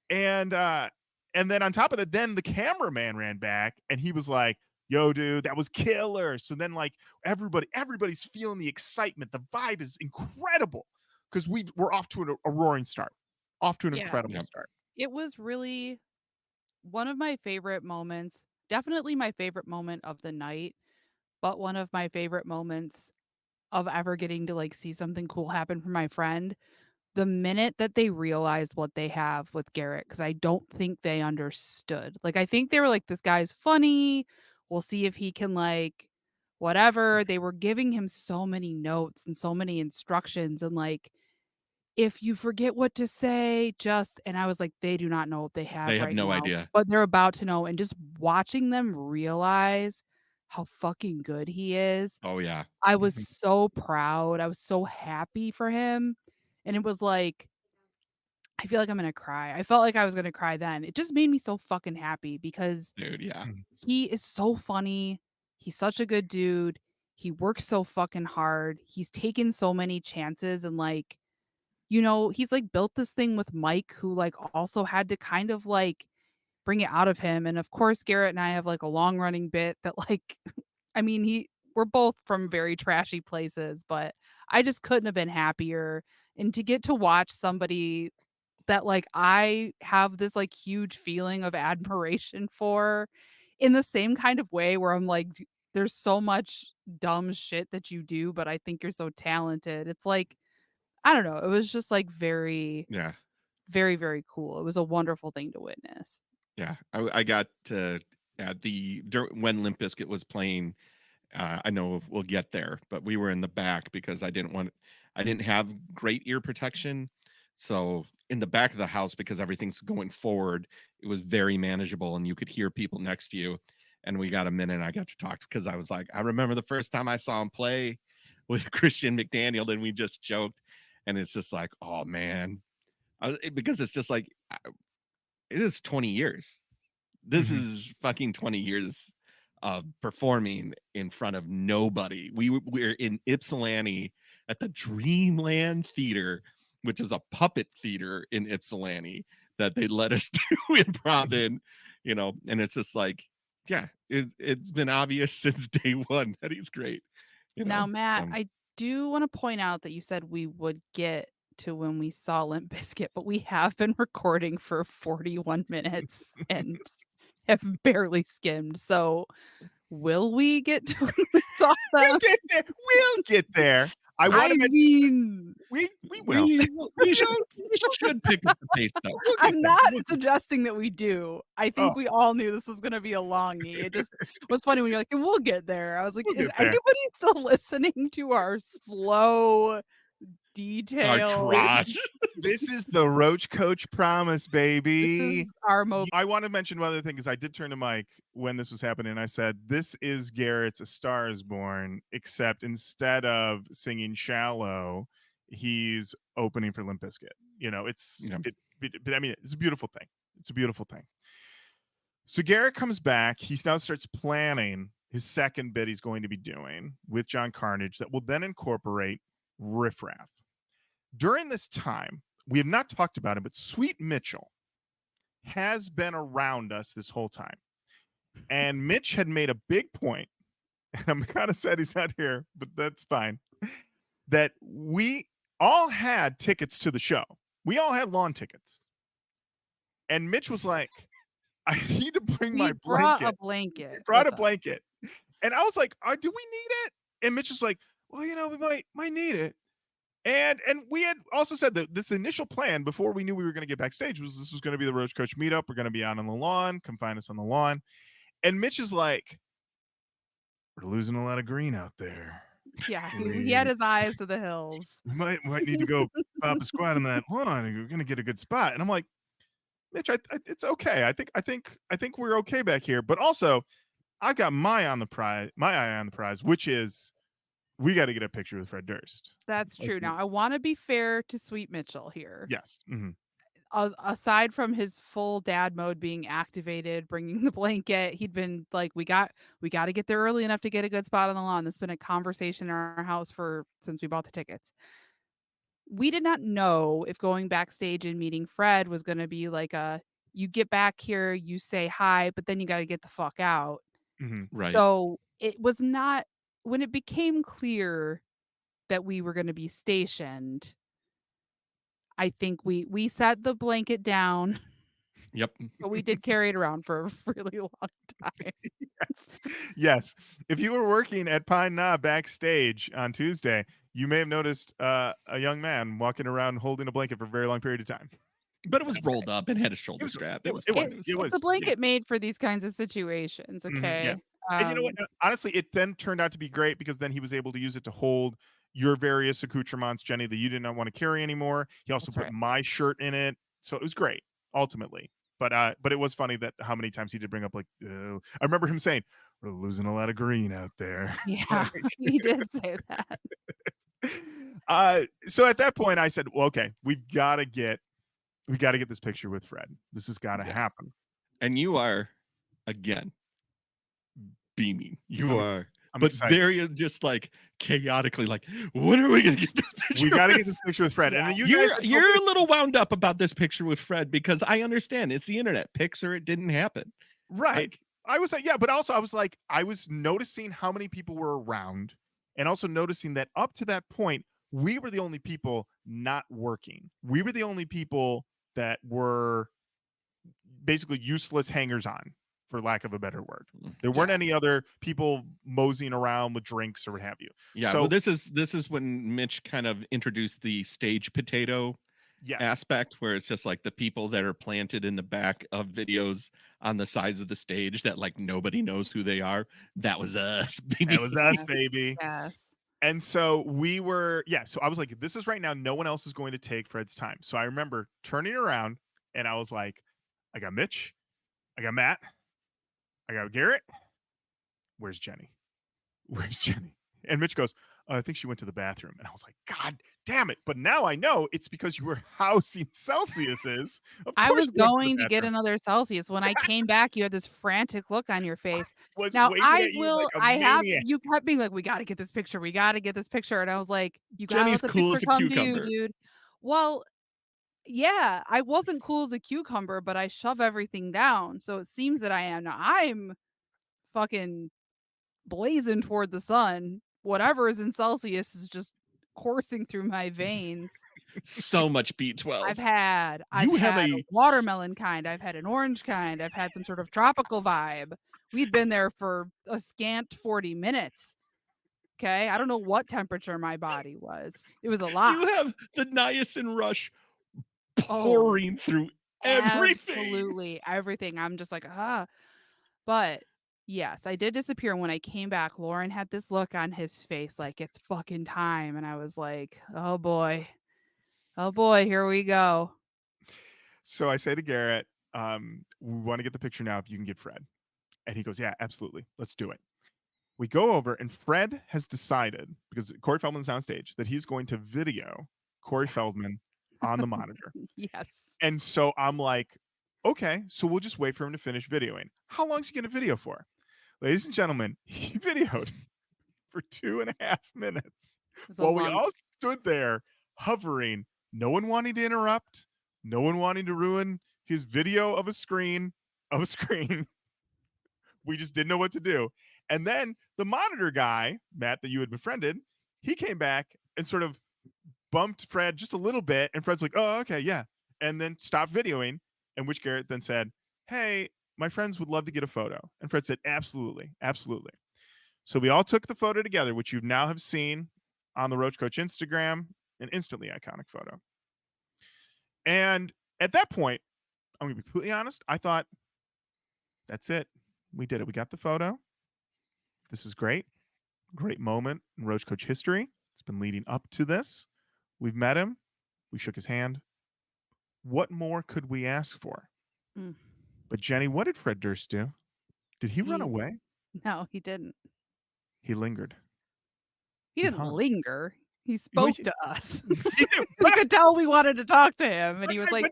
And then on top of that, then the cameraman ran back and he was like, "Yo, dude, that was killer." So then like everybody's feeling the excitement. The vibe is incredible because we're off to a roaring start. Off to an incredible start. It was really one of my favorite moments. Definitely my favorite moment of the night, but one of my favorite moments of ever getting to like see something cool happen for my friend. The minute that they realized what they have with Garrett, because I don't think they understood. Like, I think they were like, this guy's funny. We'll see if he can, like, whatever. They were giving him so many notes and so many instructions. And, like, if you forget what to say, and I was like, they do not know what they have. They have right no now, idea. But they're about to know. And just watching them realize how fucking good he is. Oh, yeah. I was so proud. I was so happy for him. And it was like, I feel like I'm gonna cry. I felt like I was gonna cry then. It just made me so fucking happy because Dude, yeah. he is so funny. He's such a good dude. he works so fucking hard. He's taken so many chances and like, you know, he's like built this thing with Mike, who like also had to kind of like bring it out of him. And of course, Garrett and I have like a long running bit that like, I mean, we're both from very trashy places, but I just couldn't have been happier. And to get to watch somebody that like I have this like huge feeling of admiration for in the same kind of way where I'm like, there's so much dumb shit that you do, but I think you're so talented. It's like, I don't know. It was just like very, Yeah. very, very cool. It was a wonderful thing to witness. Yeah. I got to at when Limp Bizkit was playing. I know we'll get there, but we were in the back because I didn't have great ear protection. So in the back of the house, because everything's going forward, it was very manageable and you could hear people next to you. And we got a minute and I got to talk because I was like, I remember the first time I saw him play with Christian McDaniel and we just joked. And it's just like, oh man, because it's just like, it is 20 years. This is fucking 20 years of performing in front of nobody. We're in Ypsilanti at the Dreamland Theater, which is a puppet theater in Ypsilanti that they let us do improv in, you know, and it's just like, yeah, it's been obvious since day one that he's great. You know? Now, Matt, So, I do want to point out that you said we would get to when we saw Limp Bizkit, but we have been recording for 41 minutes and have barely skimmed. So will we get to when we saw We'll them? get there. We'll get there. I want I to mention mean, we will. we should pick up the pace though. We'll get I'm there. not suggesting that we do. I think Oh. we all knew this was going to be a longie. It just was funny when you're like, we'll get there. I was like, We'll is get there. anybody still listening to our slow, Our detailed? trash. This is the Roach Koach promise, baby. This is our mo. I want to mention one other thing because I did turn to Mike when this was happening. I said, this is Garrett's A Star Is Born, except instead of singing Shallow, he's opening for Limp Bizkit. You know, but I mean, it's a beautiful thing. It's a beautiful thing. So Garrett comes back. He now starts planning his second bit he's going to be doing with John Carnage that will then incorporate Riff Raff. During this time, we have not talked about him, but Sweet Mitchell has been around us this whole time. And Mitch had made a big point, and I'm kind of sad he's not here, but that's fine, that we all had tickets to the show. We all had lawn tickets. And Mitch was like, I need to bring my brought blanket. a blanket. He brought a with us. blanket. And I was like, do we need it? And Mitch was like, well, you know, we might need it. And we had also said that this initial plan before we knew we were going to get backstage was this was going to be the Roach Koach meetup. We're going to be out on the lawn. Come find us on the lawn. And Mitch is like, we're losing a lot of green out there. Yeah, he had his eyes to the hills. We might need to go pop a squat on that lawn and we're going to get a good spot. And I'm like, Mitch, it's okay. I think we're okay back here. But also, I've got my eye on the prize, which is we got to get a picture with Fred Durst. That's true. Now, I want to be fair to Sweet Mitchell here. Yes. Mm-hmm. Aside from his full dad mode being activated, bringing the blanket, he'd been like, we got to get there early enough to get a good spot on the lawn. That's been a conversation in our house since we bought the tickets. We did not know if going backstage and meeting Fred was going to be like you get back here, you say hi, but then you got to get the fuck out. Mm-hmm. Right. So it was not, when it became clear that we were going to be stationed, I think we set the blanket down. Yep. But we did carry it around for a really long time. Yes. If you were working at Pine Knob backstage on Tuesday, you may have noticed a young man walking around holding a blanket for a very long period of time. But it was rolled up and had a shoulder strap. It was It's a blanket made for these kinds of situations. Okay. Yeah. And you know what? Honestly, it then turned out to be great because then he was able to use it to hold your various accoutrements, Jenny, that you did not want to carry anymore. He also put my shirt in it. So it was great, ultimately. But it was funny that how many times he did bring up like, I remember him saying, we're losing a lot of green out there. Yeah, he did say that. So at that point I said, well, okay, we got to get this picture with Fred. This has got to happen. And you are, again, beaming. You are I'm but excited. very just like chaotically, like, when are we gonna get this picture? We got to with get this picture with Fred. Yeah. And then You're a little wound up about this picture with Fred because I understand it's the internet. Pics or it didn't happen. right. Like, I was like, yeah, but also I was noticing how many people were around, and also noticing that up to that point, we were the only people not working. We were the only people that were basically useless hangers on, for lack of a better word. There weren't Yeah. any other people moseying around with drinks or what have you. yeah, So well, this is when Mitch kind of introduced the stage potato yes, aspect, where it's just like the people that are planted in the back of videos on the sides of the stage that like nobody knows who they are. That was us, baby. that was us, Yes. baby. Yes. And so we were, yeah. So I was like, this is right now. No one else is going to take Fred's time. So I remember turning around and I was like, I got Mitch, I got Matt, I got Garrett. Where's Jenny? Where's Jenny? And Mitch goes, I think she went to the bathroom. And I was like, God damn it. But now I know it's because you were housing Celcius's. Of I course was you went to the going to get bathroom. another Celcius. When I came back, you had this frantic look on your face. Was Now waving I at you will. like a I have. maniac. You kept being like, "We got to get this picture. We got to get this picture." And I was like, "You got to Jenny's let the cool picture as a come to you, cucumber. dude." Well, yeah, I wasn't cool as a cucumber, but I shove everything down, so it seems that I am. Now I'm fucking blazing toward the sun. Whatever is in Celsius is just coursing through my veins. So much B12. I've had You have a a watermelon kind, I've had an orange kind, I've had some sort of tropical vibe. We'd been there for a scant 40 minutes. Okay? I don't know what temperature my body was. It was a lot. you have the niacin rush Oh, pouring through everything. absolutely everything. I'm just like, But yes, I did disappear. And when I came back, Lorin had this look on his face like it's fucking time. And I was like, oh boy, here we go. So I say to Garrett, we want to get the picture now if you can get Fred. And he goes, yeah, absolutely. Let's do it. We go over, and Fred has decided, because Corey Feldman's on stage, that he's going to video Corey Feldman on the monitor. Yes. And so I'm like, okay, so we'll just wait for him to finish videoing. How long is he going to video for? Ladies and gentlemen, he videoed for 2.5 minutes It was a while we long all stood there hovering, no one wanting to interrupt, no one wanting to ruin his video of a screen. We just didn't know what to do. And then the monitor guy, Matt, that you had befriended, he came back and sort of bumped Fred just a little bit. And Fred's like, oh, okay, yeah. And then stopped videoing. And which Garrett then said, hey, my friends would love to get a photo. And Fred said, absolutely, absolutely. So we all took the photo together, which you now have seen on the Roach Koach Instagram, an instantly iconic photo. And at that point, I'm going to be completely honest, I thought, that's it. We did it. We got the photo. This is great. Great moment in Roach Koach history. It's been leading up to this. We've met him. We shook his hand. What more could we ask for? Mm. But Jenny, what did Fred Durst do? Did he run away? No, he didn't. He lingered. He didn't hung. linger. He Well, spoke he- to us. He did, We could tell we wanted to talk to him, and he was but like,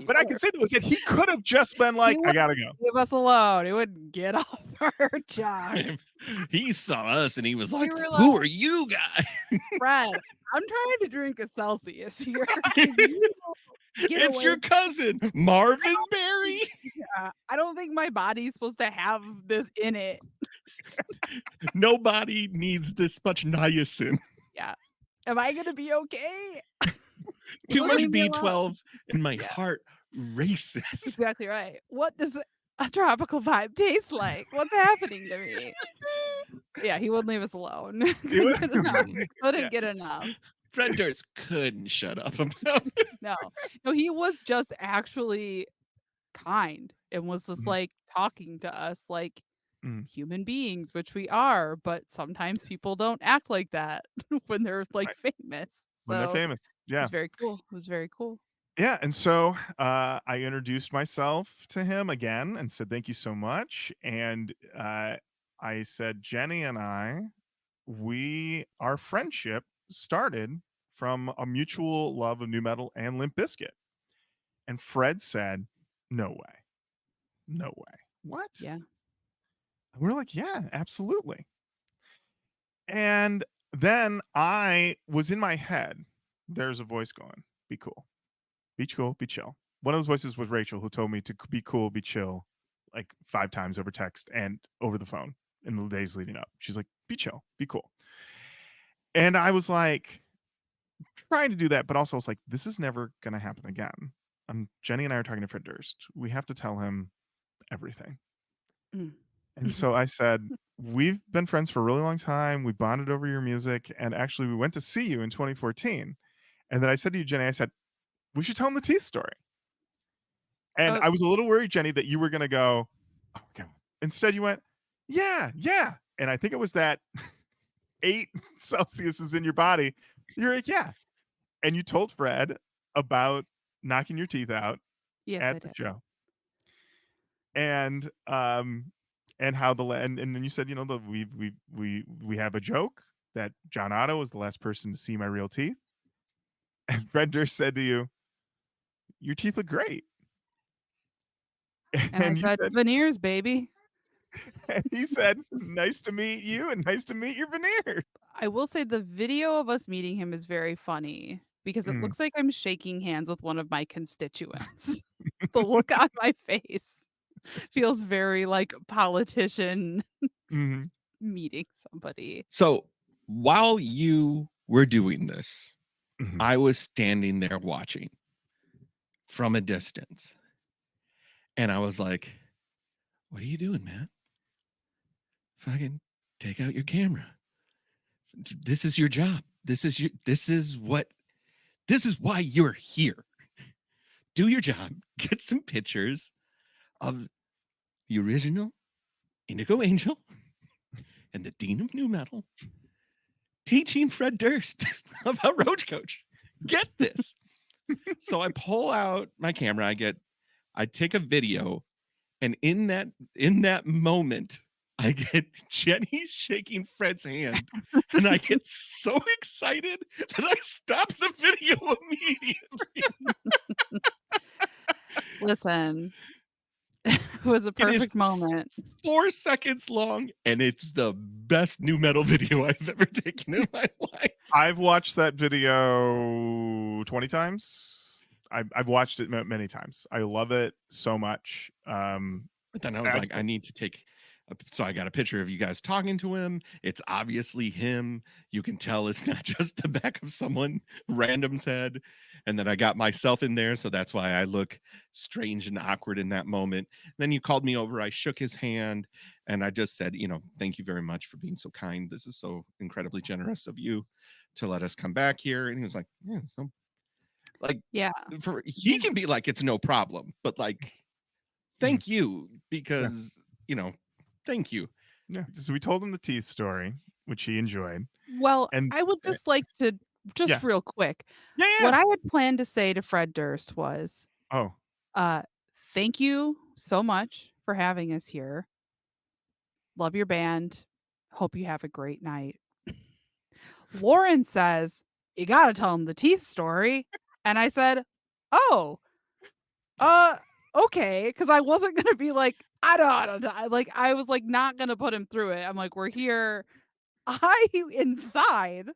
but I could say that he could have just been like, I gotta go. leave us alone. He wouldn't get off our job. He saw us and he was like, were who like- are you guys? Fred, I'm trying to drink a Celsius here. Can you get It's away your cousin, Marvin Berry. Yeah, I don't think my body's supposed to have this in it. Nobody needs this much niacin. Am I gonna be okay? Too Leave much me alone. B12 and my Yeah. heart races. Exactly right. What does a tropical vibe taste like? What's happening to me? Yeah, he wouldn't leave us alone. He would- Couldn't get enough. Couldn't Yeah. get enough. Fred Durst couldn't shut up about it. No, he was just actually kind and was just Mhm. like talking to us like Mhm. human beings, which we are. But sometimes people don't act like that when they're like famous. When they're So famous. it Yeah. was very cool. It was very cool. Yeah. And so I introduced myself to him again and said, thank you so much. And I said, Jenny and our friendship started from a mutual love of nu metal and Limp Bizkit. And Fred said, no way. No way. What? Yeah. And we're like, yeah, absolutely. And then I was in my head, there's a voice going, be cool, be cool, be chill. One of those voices was Rachel, who told me to be cool, be chill, like 5 times over text and over the phone in the days leading up. She's like, be chill, be cool. And I was like, trying to do that, but also I was like, this is never going to happen again. Jenny and I are talking to Fred Durst. We have to tell him everything. Mm. And so I said, we've been friends for a really long time. We bonded over your music. And actually, we went to see you in 2014. And then I said to you, Jenny, I said, we should tell him the teeth story. And I was a little worried, Jenny, that you were going to go, oh, God. Instead, you went, yeah. And I think it was that 8 Celcius is in your body. You're like, yeah. And you told Fred about knocking your teeth out at the show. And how and then you said, we have a joke that John Otto was the last person to see my real teeth. And Fred Durst said to you, your teeth look great. And I said, veneers, baby. And he said, nice to meet you and nice to meet your veneers. I will say the video of us meeting him is very funny because it looks like I'm shaking hands with one of my constituents. The look on my face feels very like politician meeting somebody. So while you were doing this, I was standing there watching from a distance. And I was like, what are you doing, man? Fucking take out your camera. This is your job. This is why you're here. Do your job. Get some pictures of the original Indigo Angel and the Dean of New Metal teaching Fred Durst about Roach Koach. Get this. So I pull out my camera. I take a video, and in that moment, I get Jenny shaking Fred's hand, and I get so excited that I stop the video immediately. Listen, it was a perfect moment. 4 seconds long, and it's the best new metal video I've ever taken in my life. I've watched that video 20 times. I've watched it many times. I love it so much. But then I was like, I need to take. So I got a picture of you guys talking to him. It's obviously him. You can tell it's not just the back of someone random's head. And then I got myself in there. So that's why I look strange and awkward in that moment. Then you called me over. I shook his hand and I just said, thank you very much for being so kind. This is so incredibly generous of you to let us come back here. And he was like, yeah, so like, yeah, he can be like, it's no problem, but like, thank you because, thank you. Yeah. So we told him the teeth story, which he enjoyed. Well, and I would just like to real quick. Yeah. What I had planned to say to Fred Durst was, thank you so much for having us here. Love your band. Hope you have a great night. Lorin says, you got to tell him the teeth story. And I said, okay. Cause I wasn't going to be like, I don't like, I was like, not going to put him through it. I'm like, we're here. Inside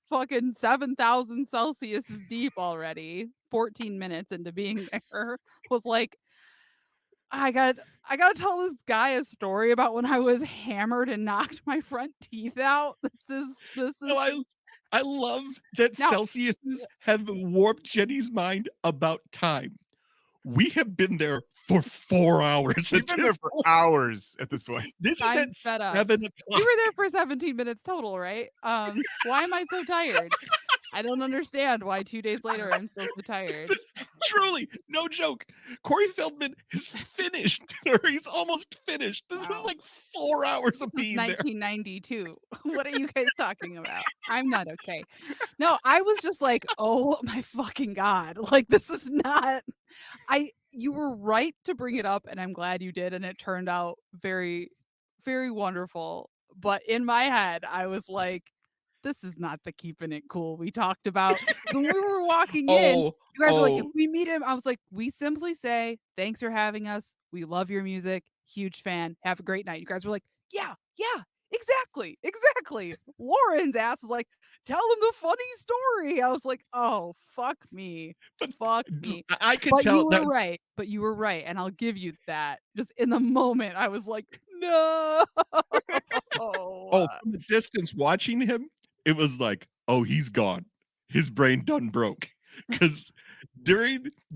fucking 7,000 Celcius is deep already. 14 minutes into being there was like, I gotta tell this guy a story about when I was hammered and knocked my front teeth out. This is. No, I love that Celcius have warped Jenny's mind about time. We have been there for 4 hours. We've been there for hours at this point. This is at 7 o'clock. We were there for 17 minutes total, right? Why am I so tired? I don't understand why 2 days later I'm still so tired. Truly, no joke. Corey Feldman is finished, or he's almost finished. This is like 4 hours of being 1992. What are you guys talking about? I'm not okay. No, I was just like, oh my fucking God. Like, this is not. You were right to bring it up, and I'm glad you did, and it turned out very, very wonderful. But in my head, I was like, this is not the keeping it cool we talked about. When we were walking in, you guys were like, if we meet him, I was like, we simply say, thanks for having us. We love your music. Huge fan. Have a great night. You guys were like, yeah, Exactly. Lauren's ass is like, tell him the funny story. I was like, oh, fuck me. But Fuck me. I could But tell you that. were right. But you were right. And I'll give you that. Just in the moment, I was like, no. Oh, from the distance watching him, it was like, oh, he's gone. His brain done broke. Because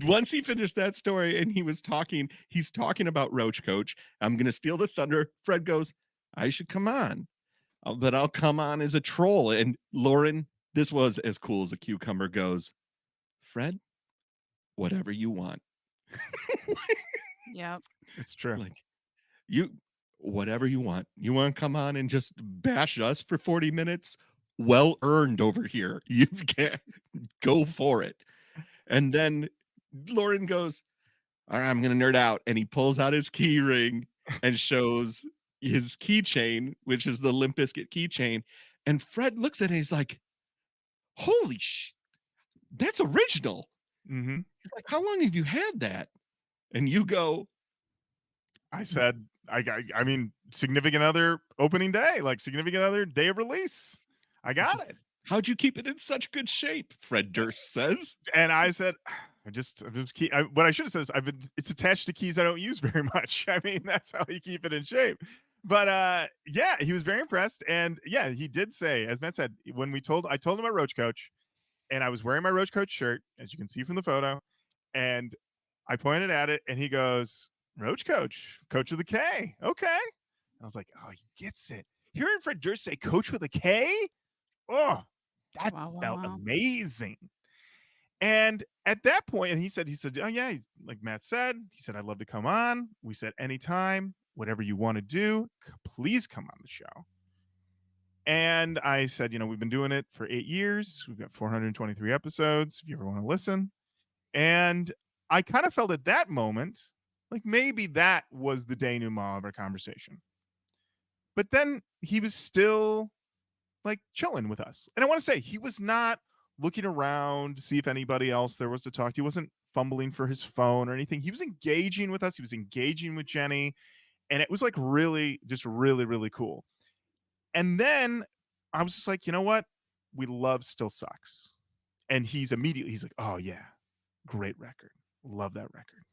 once he finished that story and he's talking about Roach Koach. I'm gonna steal the thunder. Fred goes, I should come on. But I'll come on as a troll. And Lorin, this was as cool as a cucumber goes. Fred, whatever you want. Yep. It's true. Like, you, whatever you want. You want to come on and just bash us for 40 minutes? Well earned over here. You can go for it. And then Lorin goes, all right, I'm going to nerd out. And he pulls out his key ring and shows his keychain, which is the Limp Bizkit keychain. And Fred looks at it and he's like, holy that's original. Mm-hmm. He's like, how long have you had that? And you go, I said, I mean, significant other opening day, like significant other day of release. I got it. how'd you keep it in such good shape? Fred Durst says. And I said, what I should have said is it's attached to keys I don't use very much. I mean, that's how you keep it in shape. But yeah, he was very impressed. And yeah, he did say, as Matt said, when I told him about Roach Koach, and I was wearing my Roach Koach shirt, as you can see from the photo, and I pointed at it, and he goes, Roach Koach, Coach with a K. Okay. I was like, oh, he gets it. Hearing Fred Durst say Coach with a K, oh, that felt amazing. And at that point, and he said, oh yeah, like Matt said, he said, I'd love to come on. We said, anytime, whatever you want to do, please come on the show. And I said, we've been doing it for 8 years. We've got 423 episodes, if you ever want to listen. And I kind of felt at that moment, like maybe that was the denouement of our conversation. But then he was still like chilling with us. And I want to say, he was not looking around to see if anybody else there was to talk to. He wasn't fumbling for his phone or anything. He was engaging with us. He was engaging with Jenny. And it was like really, just really, really cool. And then I was just like, you know what? We love Still Sucks. And he's like, oh yeah, great record. Love that record.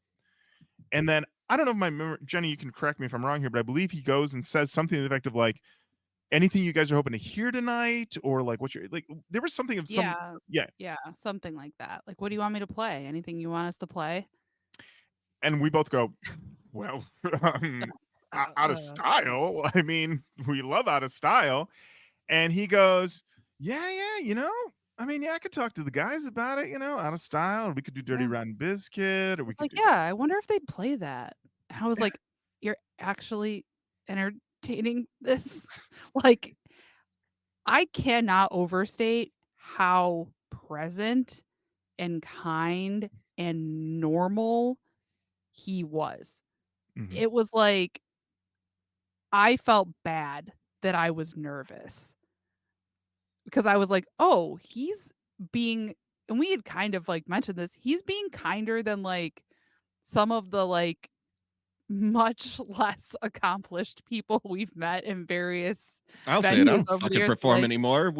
And then I don't know if my memory, Jenny, you can correct me if I'm wrong here, but I believe he goes and says something to the effect of like, anything you guys are hoping to hear tonight, or like what you're like, there was something of some, yeah, something like that. Like, what do you want me to play? Anything you want us to play? And we both go, well, out of style. I mean, we love Out of Style. And he goes, yeah, I mean, yeah, I could talk to the guys about it, Out of Style, or we could do Dirty Rotten Biscuit, or we could like, do I wonder if they'd play that. And I was like, you're actually entertaining this? Like, I cannot overstate how present and kind and normal he was. Mhm. It was like, I felt bad that I was nervous. Because I was like, oh, he's being, and we had kind of like mentioned this, he's being kinder than like some of the like much less accomplished people we've met in various I'll say it. I venues don't over the fucking years. perform Like, anymore.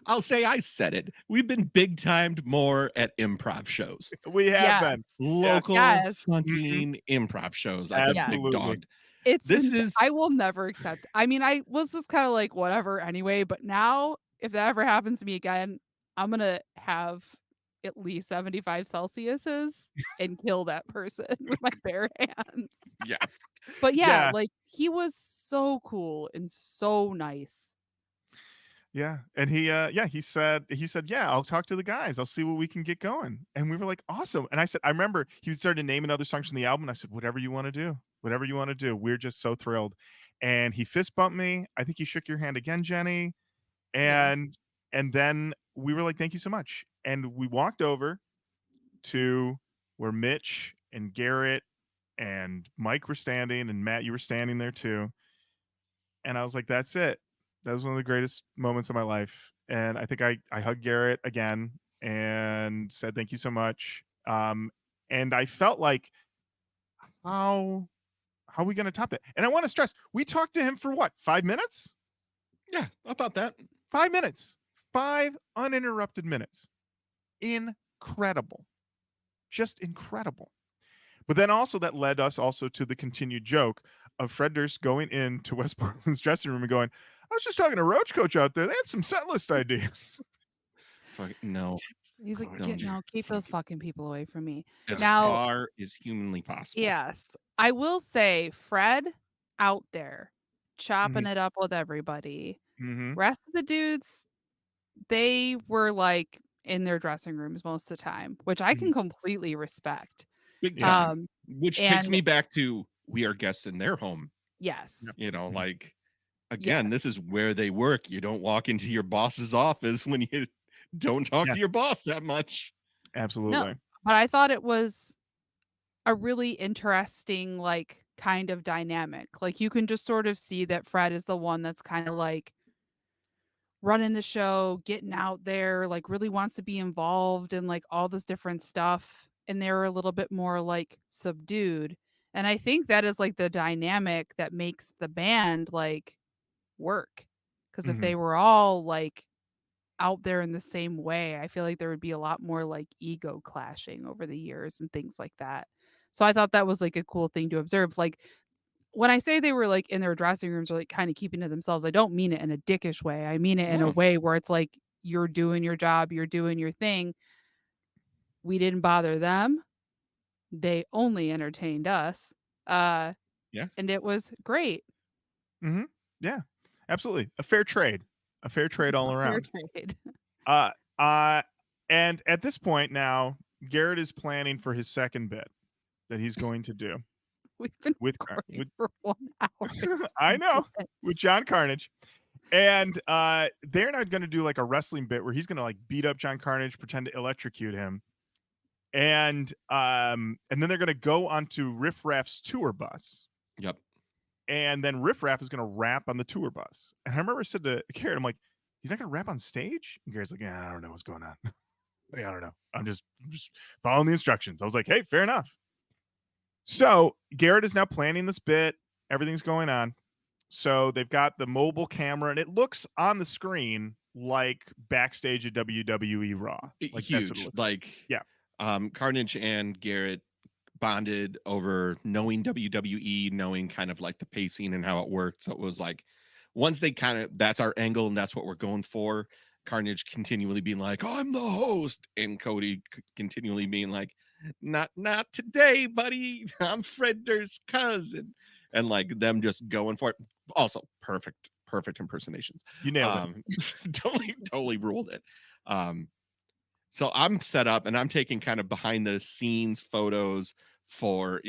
I'll say I said it. We've been big timed more at improv shows, we have been local Yes. fucking improv shows. I've been big Absolutely. dogged. It's I will never accept. I mean, I was just kind of like whatever anyway, but now if that ever happens to me again, I'm gonna have at least 75 Celciuses and kill that person with my bare hands. Yeah. But Yeah. like he was so cool and so nice. Yeah. And he said, yeah, I'll talk to the guys. I'll see what we can get going. And we were like, awesome. And I said, I remember he started naming other songs from the album. And I said, whatever you want to do, whatever you want to do. We're just so thrilled. And he fist bumped me. I think he shook your hand again, Jenny. And then we were like, thank you so much. And we walked over to where Mitch and Garrett and Mike were standing, and Matt, you were standing there too. And I was like, that's it. That was one of the greatest moments of my life. And I think I hugged Garrett again and said, thank you so much. And I felt like how How are we going to top that? And I want to stress, we talked to him for what, 5 minutes? Yeah, about that. 5 minutes. 5 uninterrupted minutes. Incredible. Just incredible. But then also that led us also to the continued joke of Fred Durst going into West Portland's dressing room and going, I was just talking to Roach Koach out there. They had some set list ideas. No. He's like, Don't do keep those fucking people away from me. As Now, far as humanly possible. yes, I will say Fred out there chopping it up with everybody. Mm-hmm. Rest of the dudes, they were like in their dressing rooms most of the time, which I can completely respect. Big time. Um, Which takes me back to we are guests in their home. yes. You know, like, again, this is where they work. You don't walk into your boss's office when you don't talk to your boss that much. Absolutely. No, but I thought it was a really interesting, like, kind of dynamic. Like, you can just sort of see that Fred is the one that's kind of like running the show, getting out there, like really wants to be involved in like all this different stuff. And they're a little bit more like subdued. And I think that is like the dynamic that makes the band like work. Because if they were all like out there in the same way, I feel like there would be a lot more like ego clashing over the years and things like that. So I thought that was like a cool thing to observe. Like when I say they were like in their dressing rooms or like kind of keeping to themselves, I don't mean it in a dickish way. I mean it in a way where it's like you're doing your job, you're doing your thing. We didn't bother them. They only entertained us. And it was great. Mm-hmm. Yeah, absolutely. A fair trade. A fair trade all around. Fair trade. And at this point now, Garrett is planning for his second bit that he's going to do. We've been with for 1 hour. I know, with John Carnage. And they're not going to do like a wrestling bit where he's going to like beat up John Carnage, pretend to electrocute him. And then they're going to go onto Riff Raff's tour bus. Yep. And then Riff Raff is going to rap on the tour bus. And I remember I said to Garrett, I'm like, he's not going to rap on stage? And Garrett's like, yeah, I don't know what's going on. Like, I don't know. I'm just following the instructions. I was like, hey, fair enough. So Garrett is now planning this bit. Everything's going on. So they've got the mobile camera, and it looks on the screen like backstage at WWE Raw. Like, huge. Like, Carnage and Garrett bonded over knowing WWE, knowing kind of like the pacing and how it worked. So it was like, once they kind of, that's our angle and that's what we're going for. Carnage continually being like, oh, I'm the host. And Cody continually being like, not today, buddy. I'm Fred Durst's cousin. And like them just going for it. Also, perfect impersonations. You nailed it. totally ruled it. So I'm set up and I'm taking kind of behind the scenes photos for,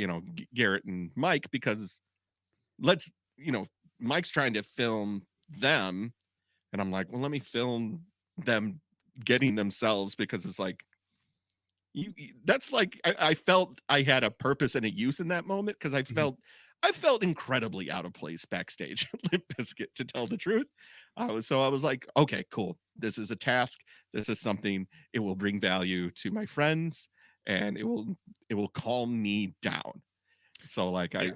Garrett and Mike, because Mike's trying to film them. And I'm like, well, let me film them getting themselves, because it's like, that's like, I felt I had a purpose and a use in that moment, because I felt incredibly out of place backstage at Limp Bizkit, to tell the truth. I was like, okay, cool. This is a task. This is something, it will bring value to my friends, and it will calm me down. So like, I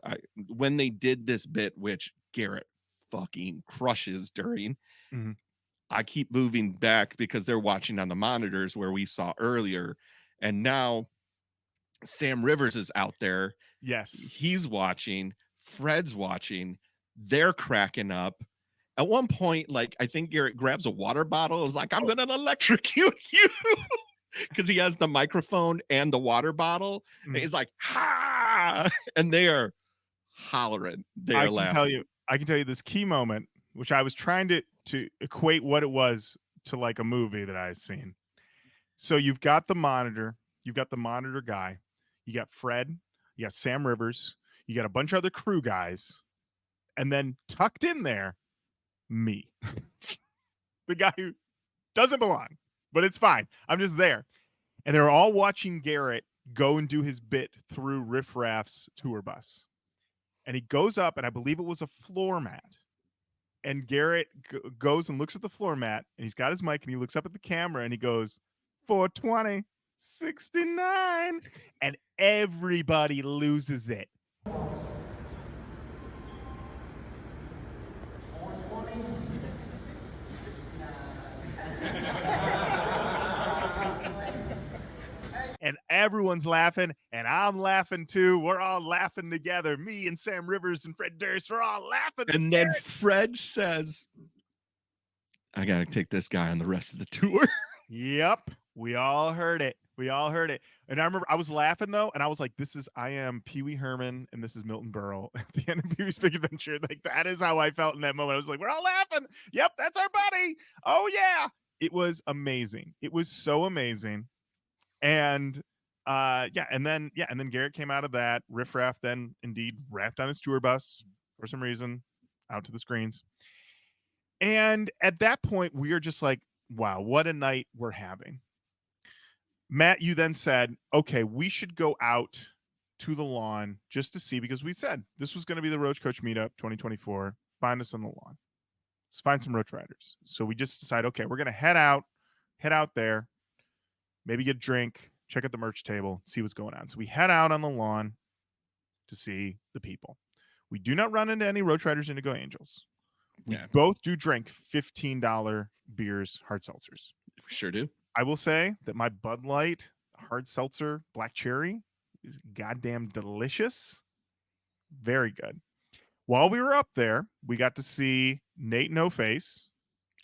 when they did this bit, which Garrett fucking crushes during, I keep moving back because they're watching on the monitors where we saw earlier. And now Sam Rivers is out there. Yes. He's watching. Fred's watching. They're cracking up. At one point, like, I think Garrett grabs a water bottle. Is like, I'm going to electrocute you. Because he has the microphone and the water bottle. And he's like, ha! And they are hollering. They are laughing. I can tell you this key moment, which I was trying to equate what it was to like a movie that I've seen. So you've got the monitor. You've got the monitor guy. You got Fred. You got Sam Rivers. You got a bunch of other crew guys. And then tucked in there, me. The guy who doesn't belong. But it's fine. I'm just there. And they're all watching Garrett go and do his bit through Riff Raff's tour bus. And he goes up, and I believe it was a floor mat. And Garrett goes and looks at the floor mat, and he's got his mic, and he looks up at the camera, and he goes, 420, 69. And everybody loses it. and everyone's laughing, and I'm laughing too. We're all laughing together. Me and Sam Rivers and Fred Durst, we're all laughing. And then Fred says, I got to take this guy on the rest of the tour. Yep. We all heard it. We all heard it. And I remember I was laughing though, and I was like, I am Pee Wee Herman and this is Milton Berle at the end of Pee Wee's Big Adventure. Like, that is how I felt in that moment. I was like, we're all laughing. Yep, that's our buddy. Oh yeah. It was amazing. It was so amazing. And and then Garrett came out of that. Riff Raff then indeed wrapped on his tour bus for some reason out to the screens. And at that point, we are just like, wow, what a night we're having. Matt, you then said, okay, we should go out to the lawn just to see, because we said this was going to be the Roach Koach Meetup 2024. Find us on the lawn. Let's find some Roach Riders. So we just decided, okay, we're going to head out there, maybe get a drink, check out the merch table, see what's going on. So we head out on the lawn to see the people. We do not run into any Roach Riders, Indigo Angels. We both do drink $15 beers, hard seltzers. We sure do. I will say that my Bud Light hard seltzer black cherry is goddamn delicious. Very good. While we were up there, we got to see N8NOFACE.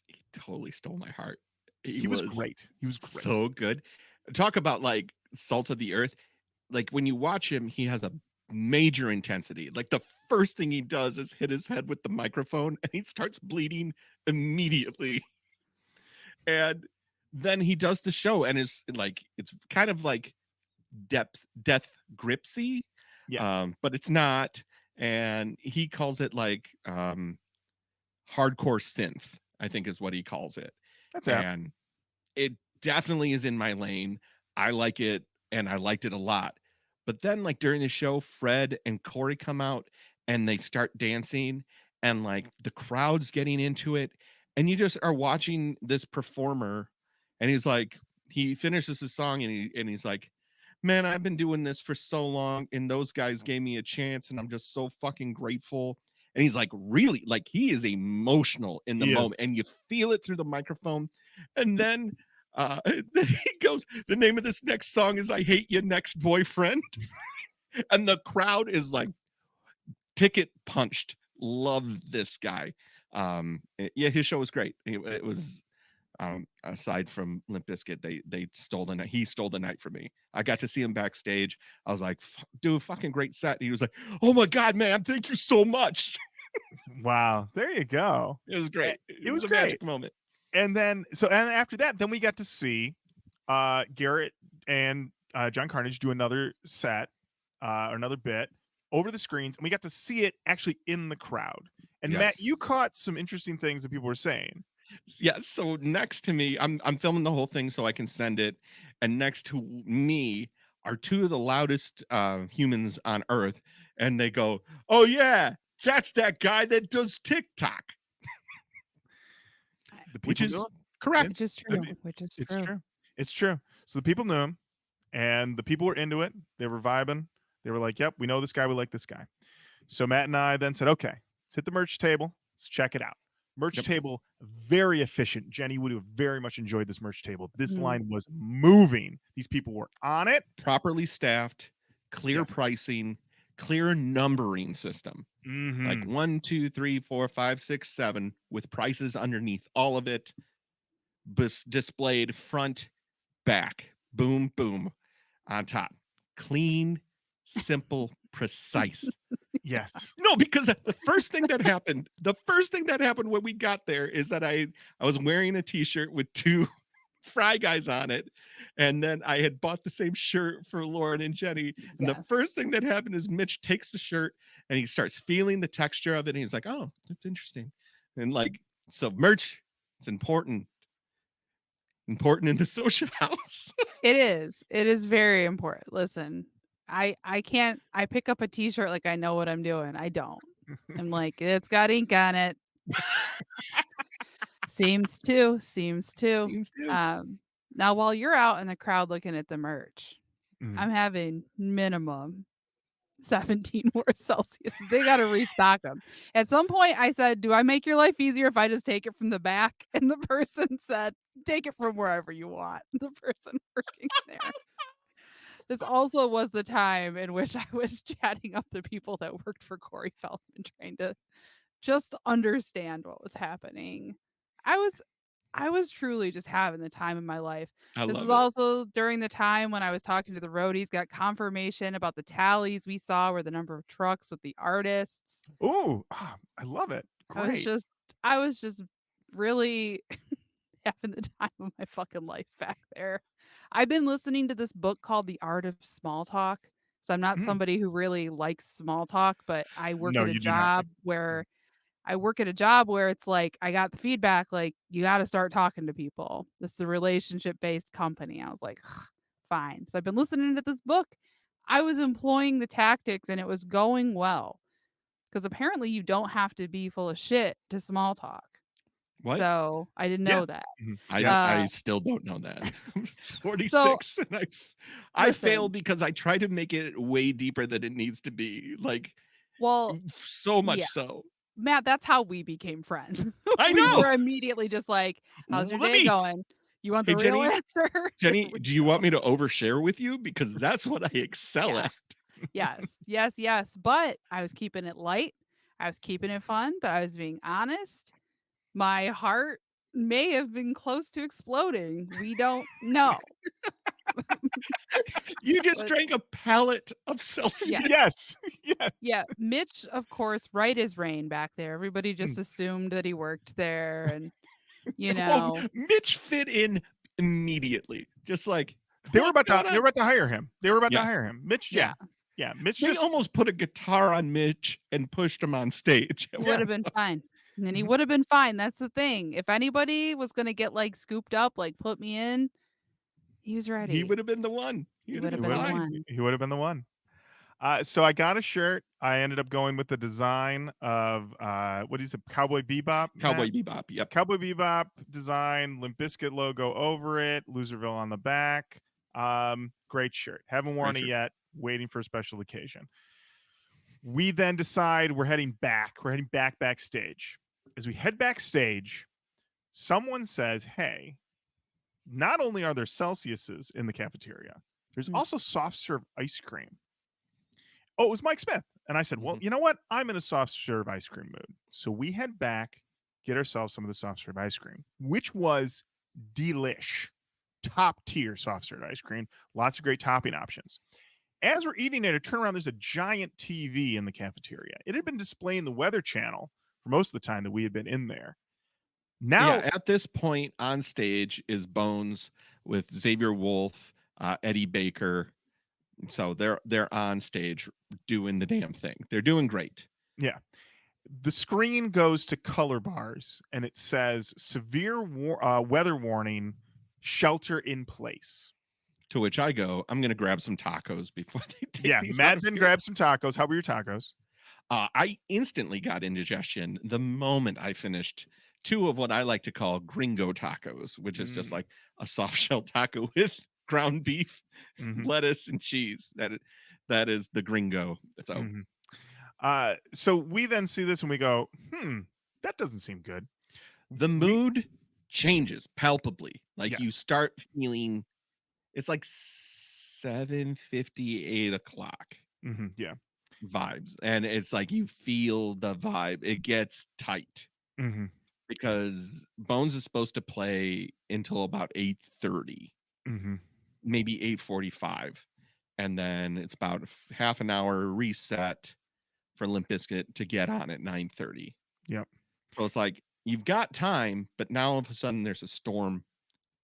He totally stole my heart. He was great. He was great. So good. Talk about like salt of the earth. Like when you watch him, he has a major intensity. Like the first thing he does is hit his head with the microphone and he starts bleeding immediately. And then he does the show and it's kind of like death gripsy. Yeah. But it's not. And he calls it like hardcore synth, I think is what he calls it. That's it. And it definitely is in my lane. I like it and I liked it a lot. But then like during the show, Fred and Corey come out and they start dancing and like the crowd's getting into it. And you just are watching this performer and he's like, he finishes his song and he's like, man, I've been doing this for so long and those guys gave me a chance and I'm just so fucking grateful. And he's like, really, like he is emotional in the moment and you feel it through the microphone. And then he goes, the name of this next song is I Hate You Next Boyfriend. And the crowd is like ticket punched. Love this guy. His show was great. It was aside from Limp Bizkit, they stole the night. He stole the night for me. I got to see him backstage. I was like, dude, fucking great set. He was like, oh my God, man, thank you so much. Wow. There you go. It was great. It was a great. magic moment. And then after that, then we got to see Garrett and John Carnage do another set or another bit over the screens, and we got to see it actually in the crowd. And Matt, you caught some interesting things that people were saying. Yeah, so next to me, I'm filming the whole thing so I can send it, and next to me are two of the loudest humans on earth, and they go, oh yeah, that's that guy that does TikTok. Which is correct. Which is true. It's true. So the people knew him and the people were into it. They were vibing. They were like, yep, we know this guy. We like this guy. So Matt and I then said, okay, let's hit the merch table. Let's check it out. Merch table, very efficient. Jenny would have very much enjoyed this merch table. This line was moving. These people were on it. Properly staffed, clear pricing, clear numbering system. Like 1, 2, 3, 4, 5, 6, 7 with prices underneath all of it, displayed front, back, boom, boom, on top. Clean, simple, precise. Yes. No, because the first thing that happened when we got there is that I was wearing a t-shirt with 2 Fry Guys on it. And then I had bought the same shirt for Lorin and Jenny. And the first thing that happened is Mitch takes the shirt and he starts feeling the texture of it. And he's like, oh, that's interesting. And like, so merch, it's important in the social house. It is very important. Listen, I pick up a t-shirt like I know what I'm doing. I don't. I'm like, it's got ink on it. Seems to. Now, while you're out in the crowd looking at the merch, I'm having minimum 17 more Celcius. They got to restock them. At some point, I said, do I make your life easier if I just take it from the back? And the person said, take it from wherever you want. The person working there. This also was the time in which I was chatting up the people that worked for Corey Feldman, trying to just understand what was happening. I was I was truly just having the time of my life. I This is love it. also during the time when I was talking to the roadies, got confirmation about the tallies we saw were the number of trucks with the artists. Ooh, I love it. I was Great. just I was just really having the time of my fucking life back there. I've been listening to this book called The Art of Small Talk. So I'm not Mm. somebody who really likes small talk, but I work No, at a you do not. job where it's like I got the feedback like you got to start talking to people. This is a relationship based company. I was like, "Ugh, fine." So I've been listening to this book. I was employing the tactics and it was going well because apparently you don't have to be full of shit to small talk. What? So I didn't Yeah. know that. Mhm. I Yeah. I still don't know that. I'm So 46 and I listen, failed because I try to make it way deeper than it needs to be. Like well, so much yeah, so. Matt, that's how we became friends. I We know. were immediately just like, "How's your Let day me going? You want Hey the real Jenny, answer?" Jenny, We do you want me to overshare with you? Because that's what I excel Yeah. at. Yes. Yes, yes. But I was keeping it light. I was keeping it fun, but I was being honest. My heart may have been close to exploding. We don't know. You just But drank a pallet of Celsius. yeah. Yes. Yeah. Yeah. Mitch, of course, right as rain back there. Everybody Mm. just assumed that he worked there and you Oh, know. Mitch fit in immediately. Just like, They were what's about to going they on? were about to hire him. They were about to Yeah. hire him. Mitch, Yeah. yeah. Mitch They just almost put a guitar on Mitch and pushed him on stage. He would have been fine. And he would have been fine. That's the thing. If anybody was gonna get like scooped up, like put me in, he was He ready. would have been the one. He He would have would have been been the fine. one. he would have been the one. So I got a shirt. I ended up going with the design of what is it, Cowboy Bebop? Cowboy Matt? Bebop. Yep. Cowboy Bebop design, Limp Bizkit logo over it, Loserville on the back. Great shirt. Haven't worn Great it shirt. yet. Waiting for a special occasion. We then decide we're heading back. We're heading back backstage. As we head backstage, someone says, "Hey, not only are there Celciuses in the cafeteria, there's Mm. also soft serve ice cream." Oh, it was Mike Smith. And I said, well, Mhm. you know what? I'm in a soft serve ice cream mood. So we head back, get ourselves some of the soft serve ice cream, which was delish. Top tier soft serve ice cream. Lots of great topping options. As we're eating it, I turn around, there's a giant TV in the cafeteria. It had been displaying the Weather Channel for most of the time that we had been in there. Now, Yeah, at this point on stage is Bones with Xavier Wolf, Eddie Baker. So they're on stage doing the damn thing. They're doing great. yeah, the screen goes to color bars and it says severe weather warning, shelter in place. To which I go, I'm gonna grab some tacos before they take Yeah, these out Matt of then here. grabbed some tacos. How were your tacos? I instantly got indigestion the moment I finished two of what I like to call gringo tacos, which is just like a soft shell taco with ground beef, Mhm. lettuce, and cheese. That is the gringo. So Mhm. So we then see this and we go, that doesn't seem good. the mood changes palpably. Like you Yes. start feeling it's like 7:50, 8 o'clock Yeah. vibes. And it's like you feel the vibe. It gets tight Mhm. because Bones is supposed to play until about 8:30, Mhm. maybe 8:45. And then it's about half an hour reset for Limp Bizkit to get on at 9:30. Yep. So it's like you've got time, but now all of a sudden there's a storm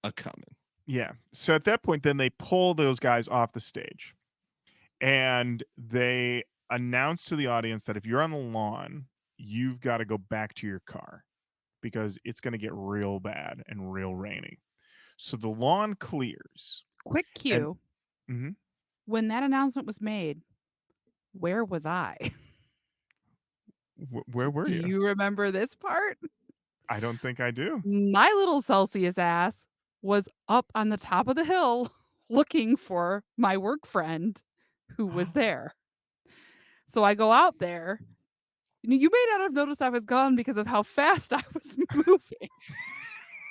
a coming. Yeah. So at that point, then they pull those guys off the stage and they announce to the audience that if you're on the lawn, you've got to go back to your car because it's going to get real bad and real rainy. So the lawn clears. Quick And cue. Mhm. When that announcement was made, where was I? Where were Do you? you remember this part? I don't think I do. My little Celcius ass was up on the top of the hill looking for my work friend who was there. So I go out there. You may not have noticed I was gone because of how fast I was moving,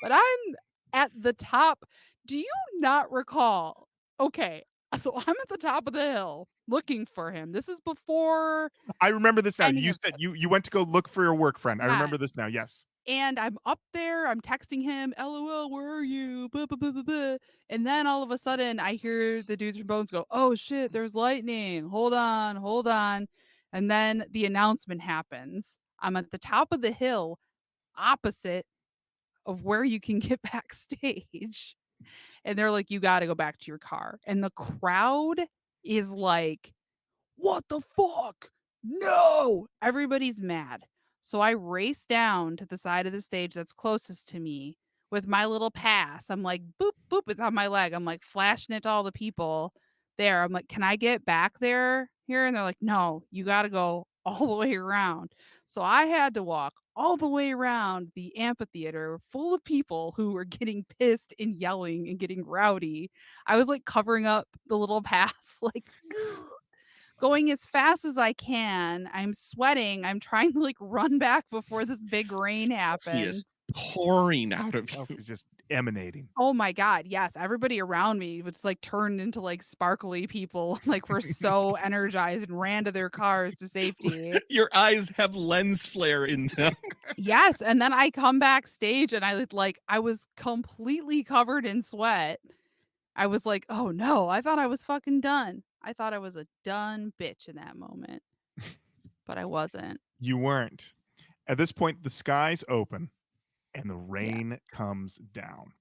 but I'm at the top. Do you not recall? Okay, So I'm at the top of the hill looking for him. This is before I remember this now. any You of said this. you went to go look for your work friend. I Yeah. remember this now. Yes. And I'm up there, I'm texting him, LOL, where are you? Buh, buh, buh, buh, buh. And then all of a sudden I hear the dudes from Bones go, oh shit, there's lightning. Hold on, hold on. And then the announcement happens. I'm at the top of the hill, opposite of where you can get backstage. And they're like, you got to go back to your car. And the crowd is like, what the fuck? No! Everybody's mad. So I race down to the side of the stage that's closest to me with my little pass. I'm like, boop, boop, it's on my leg. I'm like flashing it to all the people there. I'm like, can I get back there here? And they're like, no, you got to go all the way around. So I had to walk all the way around the amphitheater full of people who were getting pissed and yelling and getting rowdy. I was like covering up the little pass, like going as fast as I can. I'm sweating. I'm trying to like run back before this big rain happens. Celcius pouring out of you. Celcius just emanating. Oh my God. Yes. Everybody around me was like turned into like sparkly people. Like we're so energized and ran to their cars to safety. Your eyes have lens flare in them. Yes. And then I come backstage and I was completely covered in sweat. I was like, oh no, I thought I was fucking done. I thought I was a done bitch in that moment. But I wasn't. You weren't. At this point, the skies open and the rain comes down.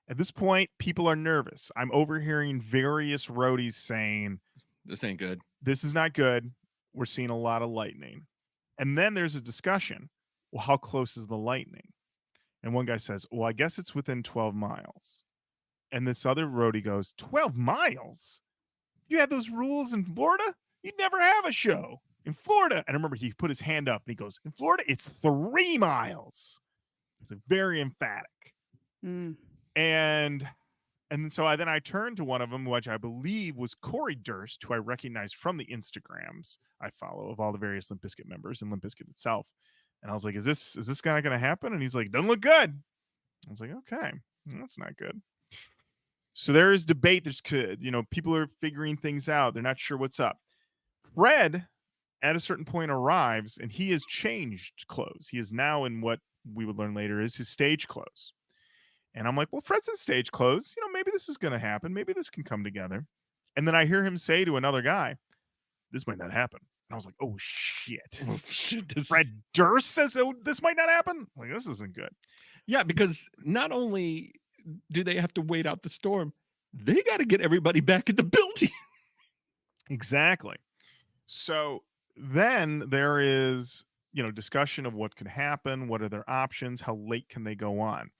At this point, people are nervous. I'm overhearing various roadies saying, This ain't good. this is not good. We're seeing a lot of lightning. And then there's a discussion. Well, how close is the lightning? And one guy says, well, I guess it's within 12 miles. And this other roadie goes, 12 miles? You had those rules in Florida? You'd never have a show in Florida. And I remember he put his hand up and he goes, in Florida, it's 3 miles. It's very emphatic. Mm. And so I turned to one of them, which I believe was Corey Durst, who I recognized from the Instagrams I follow of all the various Limp Bizkit members and Limp Bizkit itself. And I was like, is this guy going to happen? And he's like, doesn't look good. I was like, okay, that's not good. So there is debate. There's, people are figuring things out. They're not sure what's up. Fred, at a certain point, arrives, and he has changed clothes. He is now in what we would learn later is his stage clothes. And I'm like, well, Fred's in stage clothes. Maybe this is going to happen. Maybe this can come together. And then I hear him say to another guy, this might not happen. And I was like, oh, shit. Oh, shit. Fred Durst says, oh, this might not happen? Like, this isn't good. Yeah, because not only do they have to wait out the storm, they got to get everybody back in the building. Exactly. So then there is, discussion of what could happen. What are their options? How late can they go on?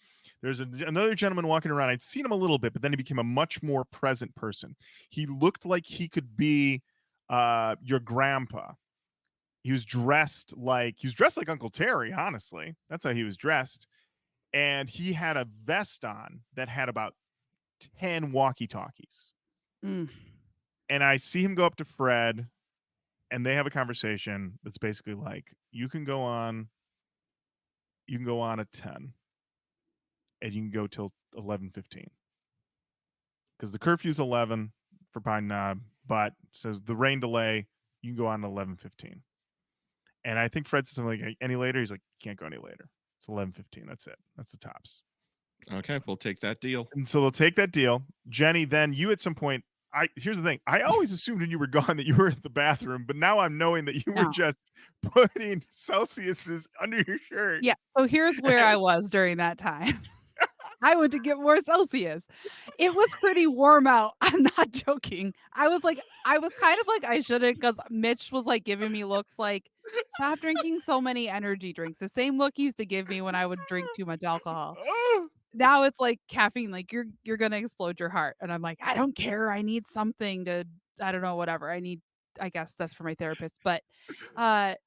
There's another gentleman walking around. I'd seen him a little bit, but then he became a much more present person. He looked like he could be your grandpa. He was dressed like Uncle Terry, honestly. That's how he was dressed. And he had a vest on that had about 10 walkie-talkies. Mm. And I see him go up to Fred, and they have a conversation that's basically like, you can go on at 10. And you can go till 11:15 because the curfew's 11 for Pine Knob, but says the rain delay, you can go on at 11:15. And I think Fred said something like, any later? He's like, can't go any later. It's 11:15. That's it. That's the tops. Okay, we'll take that deal. And so they'll take that deal. Jenny, then you at some point, here's the thing. I always assumed when you were gone that you were at the bathroom, but now I'm knowing that you were just putting Celcius's under your shirt. Yeah. So here's where I was during that time. I went to get more Celcius. It was pretty warm out. I'm not joking. I was kind of like I shouldn't, because Mitch was like giving me looks like, stop drinking so many energy drinks. The same look he used to give me when I would drink too much alcohol. Now it's like caffeine, like you're gonna explode your heart. And I'm like, I don't care. I need something to, I don't know, whatever. I guess that's for my therapist. But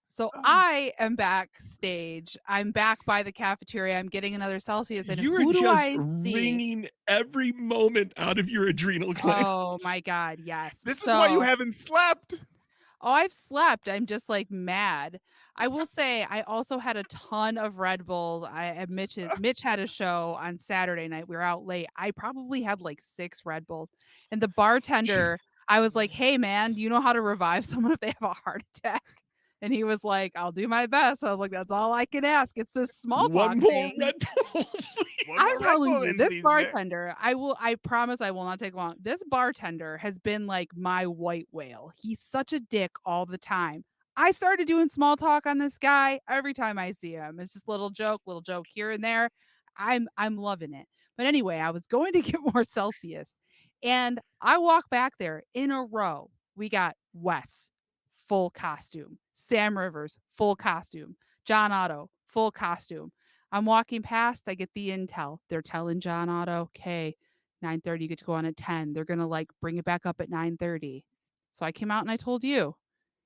so I am backstage. I'm back by the cafeteria. I'm getting another Celcius. And You were just wringing every moment out of your adrenal glands. Oh my God, yes. This is why you haven't slept. Oh, I've slept. I'm just like mad. I will say I also had a ton of Red Bulls. Mitch had a show on Saturday night. We were out late. I probably had like 6 Red Bulls. And the bartender, I was like, "Hey man, do you know how to revive someone if they have a heart attack?" And he was like, "I'll do my best." I was like, "That's all I can ask. It's this small talk One more thing." Red Bull. One I'm more Red telling Bull you, then, this please, Garrett. bartender, I promise I will not take long. This bartender has been like my white whale. He's such a dick all the time. I started doing small talk on this guy every time I see him. It's just little joke here and there. I'm loving it. But anyway, I was going to get more Celcius, and I walk back there in a row. We got Wes, full costume. Sam Rivers, full costume. John Otto, full costume. I'm walking past, I get the intel. They're telling John Otto, okay, 9:30, you get to go on at 10. They're gonna like bring it back up at 9:30. So I came out and I told you.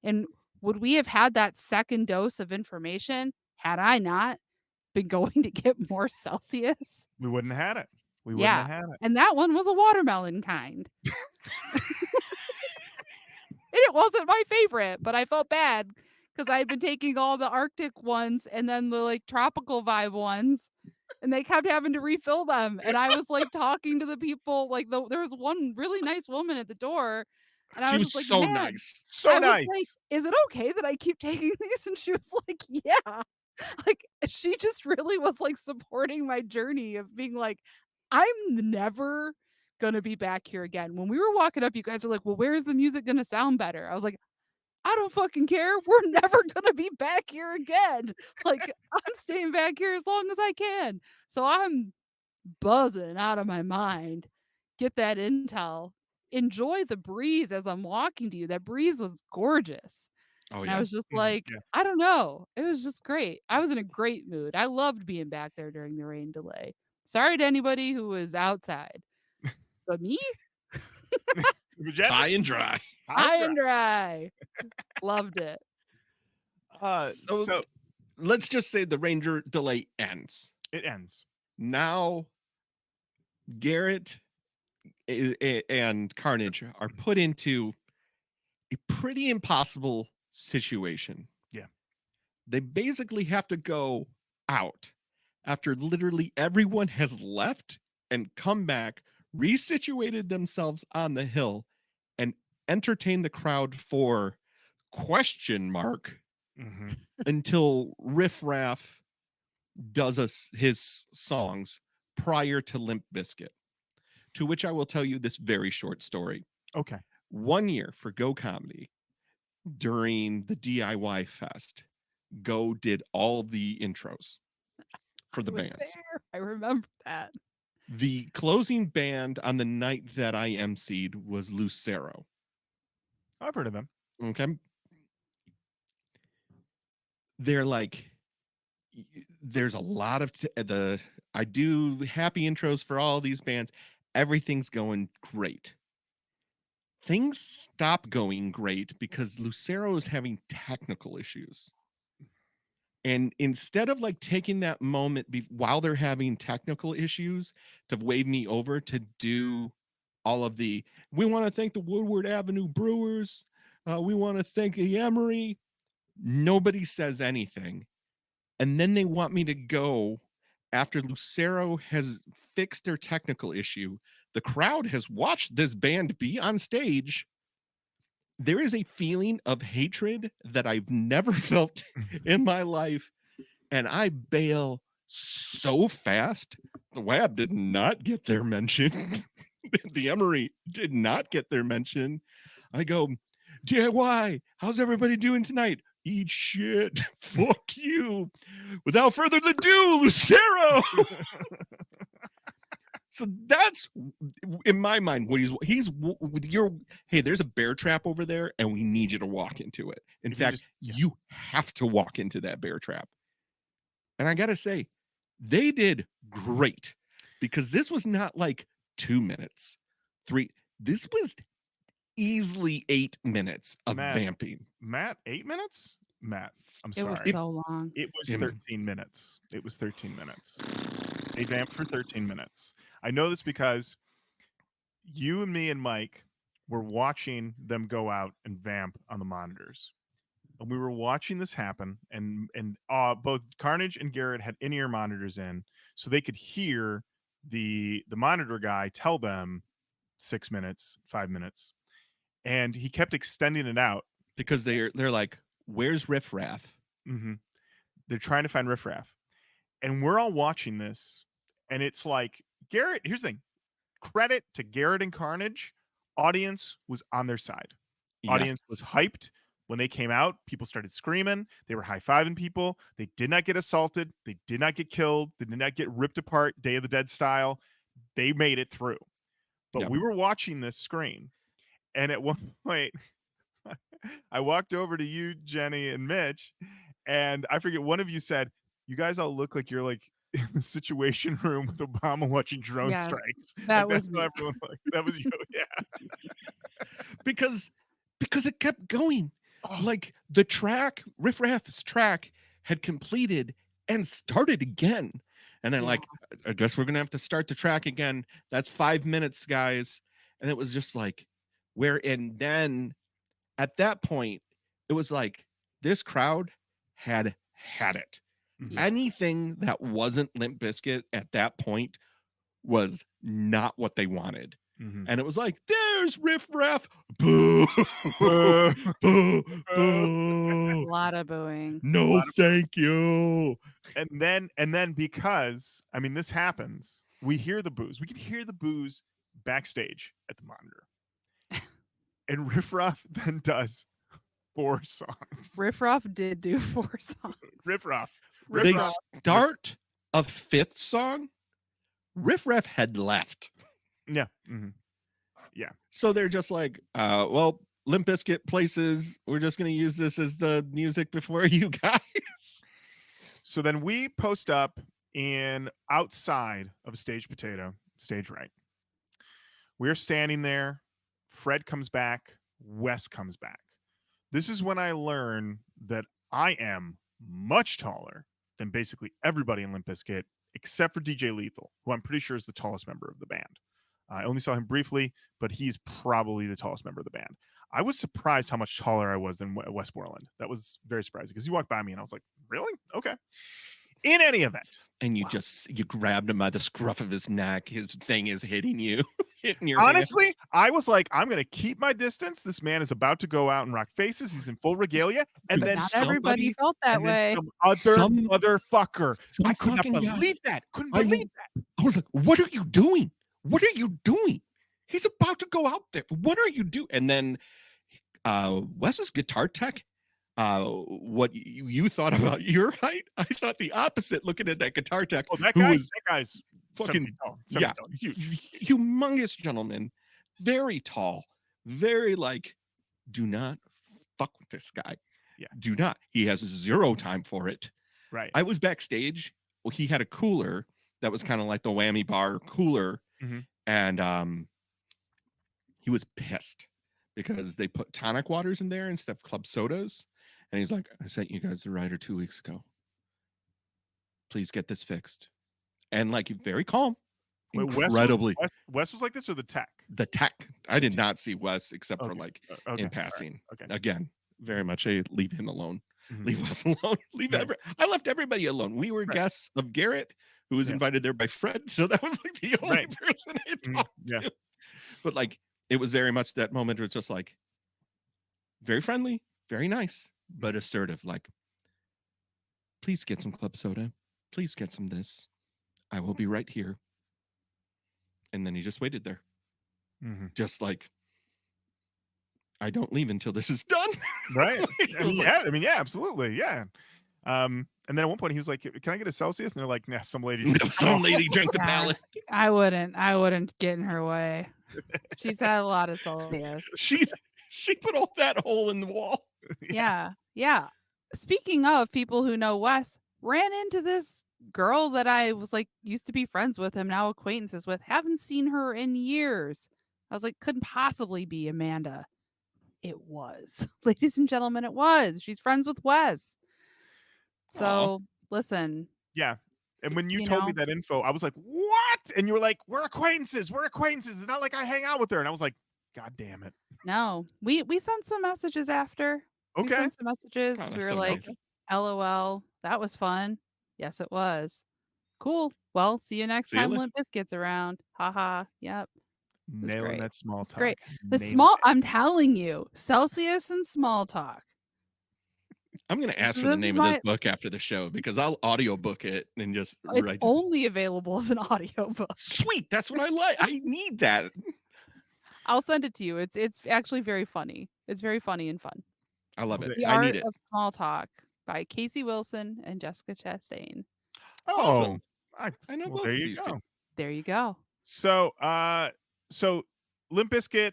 And would we have had that second dose of information had I not been going to get more Celsius? We wouldn't have had it. We wouldn't Yeah. have had it. And that one was a watermelon kind. And it wasn't my favorite, but I felt bad because I had been taking all the Arctic ones and then the like tropical vibe ones, and they kept having to refill them. And I was like talking to the people, like there was one really nice woman at the door, and I She was was just like, so "Man," nice. So I was nice. like, "Is it okay that I keep taking these?" And she was like, "Yeah." Like she just really was like supporting my journey of being like, I'm never gonna be back here again. When we were walking up, you guys were like, "Well, where is the music gonna sound better?" I was like, I don't fucking care. We're never gonna be back here again. Like, I'm staying back here as long as I can. So I'm buzzing out of my mind. Get that intel. Enjoy the breeze as I'm walking to you. That breeze was gorgeous. Oh And I yeah. was just Mhm, like, yeah. I don't know. It was just great. I was in a great mood. I loved being back there during the rain delay. Sorry to anybody who was outside. But me, High and dry. high and dry. Loved it. So So let's just say the Ranger delay ends. it ends. Now Garrett and Carnage are put into a pretty impossible situation. Yeah. They basically have to go out after literally everyone has left and come back, resituated themselves on the hill, and entertain the crowd for question mark hmm until Riff Raff does his songs prior to Limp Bizkit. To which I will tell you this very short story. Okay. One year for Go Comedy during the DIY Fest, Go did all the intros for the I was bands. there. I remember that. The closing band on the night that I emceed was Lucero. I've heard of them. Okay. They're like, there's a lot of I do happy intros for all these bands. Everything's going great. Things stop going great because Lucero is having technical issues. And instead of like taking that moment while they're having technical issues to wave me over to do all of we want to thank the Woodward Avenue Brewers. We want to thank the Emery. Nobody says anything. And then they want me to go after Lucero has fixed their technical issue. The crowd has watched this band be on stage. There is a feeling of hatred that I've never felt in my life. And I bail so fast. The Wab did not get their mention. The Emery did not get their mention. I go, DIY, how's everybody doing tonight? Eat shit. Fuck you. Without further ado, Lucero. So that's in my mind what he's with your, hey, there's a bear trap over there and we need you to walk into it. In fact, you have to walk into that bear trap. And I got to say, they did great because this was not like 2 minutes, 3. This was easily 8 minutes of vamping. Matt, 8 minutes? Matt, I'm It sorry. was so long. It was 13 minutes. It was 13 minutes. They vamped for 13 minutes. I know this because you and me and Mike were watching them go out and vamp on the monitors. And we were watching this happen, and both Carnage and Garrett had in-ear monitors in, so they could hear the monitor guy tell them 6 minutes, 5 minutes, and he kept extending it out. Because they're like, where's Riff Raff? Mm-hmm. They're trying to find Riff Raff, and we're all watching this, and it's like, Garrett, here's the thing, credit to Garrett and Carnage, audience was on their side. Audience was hyped. When they came out, people started screaming. They were high-fiving people. They did not get assaulted. They did not get killed. They did not get ripped apart, Day of the Dead style. They made it through. But we were watching this screen, and at one point, I walked over to you, Jenny, and Mitch, and I forget, one of you said, you guys all look like you're like in the Situation Room with Obama watching drone strikes. That like, was that's what everyone looked. That was you. Yeah. because it kept going. Like the track, Riff Raff's track had completed and started again. And then like, I guess we're going to have to start the track again. That's 5 minutes, guys. And it was just like, and then at that point, it was like, this crowd had it. Mhm. Anything that wasn't Limp Bizkit at that point was not what they wanted. Mhm. And it was like, there's Riff Raff. Boo. Boo. Boo. a lot of booing. No, thank you. And then because, I mean, this happens, we hear the boos. We can hear the boos backstage at the monitor. And Riff Raff then does 4 songs. Riff Raff did do 4 songs. Riff Raff. They start a 5th song. Riff Raff had left. Yeah. Mm-hmm. Yeah. So they're just like, well, Limp Bizkit places. We're just going to use this as the music before you guys. So then we post up in outside of Stage Potato, stage right. We're standing there. Fred comes back. Wes comes back. This is when I learn that I am much taller than basically everybody in Limp Bizkit, except for DJ Lethal, who I'm pretty sure is the tallest member of the band. I only saw him briefly, but he's probably the tallest member of the band. I was surprised how much taller I was than Wes Borland. That was very surprising because he walked by me and I was like, really? Okay. In any event. And you grabbed him by the scruff of his neck. His thing is hitting you. Hitting your Honestly, hands. I was like, I'm going to keep my distance. This man is about to go out and rock faces. He's in full regalia. And But then not everybody felt that way. Some motherfucker. Some I could not fucking guy. believe that. Couldn't believe that. I was like, what are you doing? What are you doing? He's about to go out there. What are you doing? And then Wes's guitar tech, what you thought about your height, I thought the opposite looking at that guitar tech. Oh, that guy's fucking 70 tall. huge, humongous gentleman, very tall, very like, do not fuck with this guy. Yeah. Do not. He has 0 time for it. Right. I was backstage. Well, he had a cooler that was kind of like the whammy bar cooler. Mm-hmm. And he was pissed because they put tonic waters in there instead of club sodas. And he's like, I sent you guys the rider 2 weeks ago. Please get this fixed. And like, very calm. Wait, incredibly. Wes was like this, or the tech? The tech. I did not see Wes except for like in All passing. right. Okay. Again, very much a leave him alone. Mhm. Leave Wes alone. I left everybody alone. We were guests of Garrett, who was invited there by Fred. So that was like the only person I talked to. But like, it was very much that moment where it's just like very friendly, very nice, but assertive. Like, please get some club soda. Please get some this. I will be right here. And then he just waited there. Mm-hmm. Just like, I don't leave until this is done. Right. Yeah, absolutely. Yeah. And then at one point he was like, can I get a Celcius? And they're like, nah, some lady drank the pallet. I wouldn't get in her way. She's had a lot of Celcius. She put all that hole in the wall. Yeah. Speaking of people who know Wes, ran into this girl that I was like used to be friends with him, now acquaintances with. Haven't seen her in years. I was like, couldn't possibly be Amanda. It was. Ladies and gentlemen, it was. She's friends with Wes. So listen. Yeah. And when you told me that info, I was like, what? And you were like, we're acquaintances. It's not like I hang out with her. And I was like, God damn it. No, we sent some messages after. We Okay. sent some messages. Oh, that's We were so like, nice. LOL, that was fun. Yes, it was. Cool. Well, see you next See you time later. Limp Bizkit's around. Haha. Yep. It was Nailing great. that small It's talk. great. The Nailing it. I'm telling you, Celcius and small talk. I'm going to ask for the This is name of this my book after the show because I'll audiobook it and just it's write. only available as an audiobook. Sweet. That's what I like. I need that. I'll send it to you. It's actually very funny. It's very funny and fun. I love it. The I need Art it. of Small Talk by Casey Wilson and Jessica Chastain. Oh, Awesome. I I know well, both there of you these go. people. There you go. So, Limp Bizkit,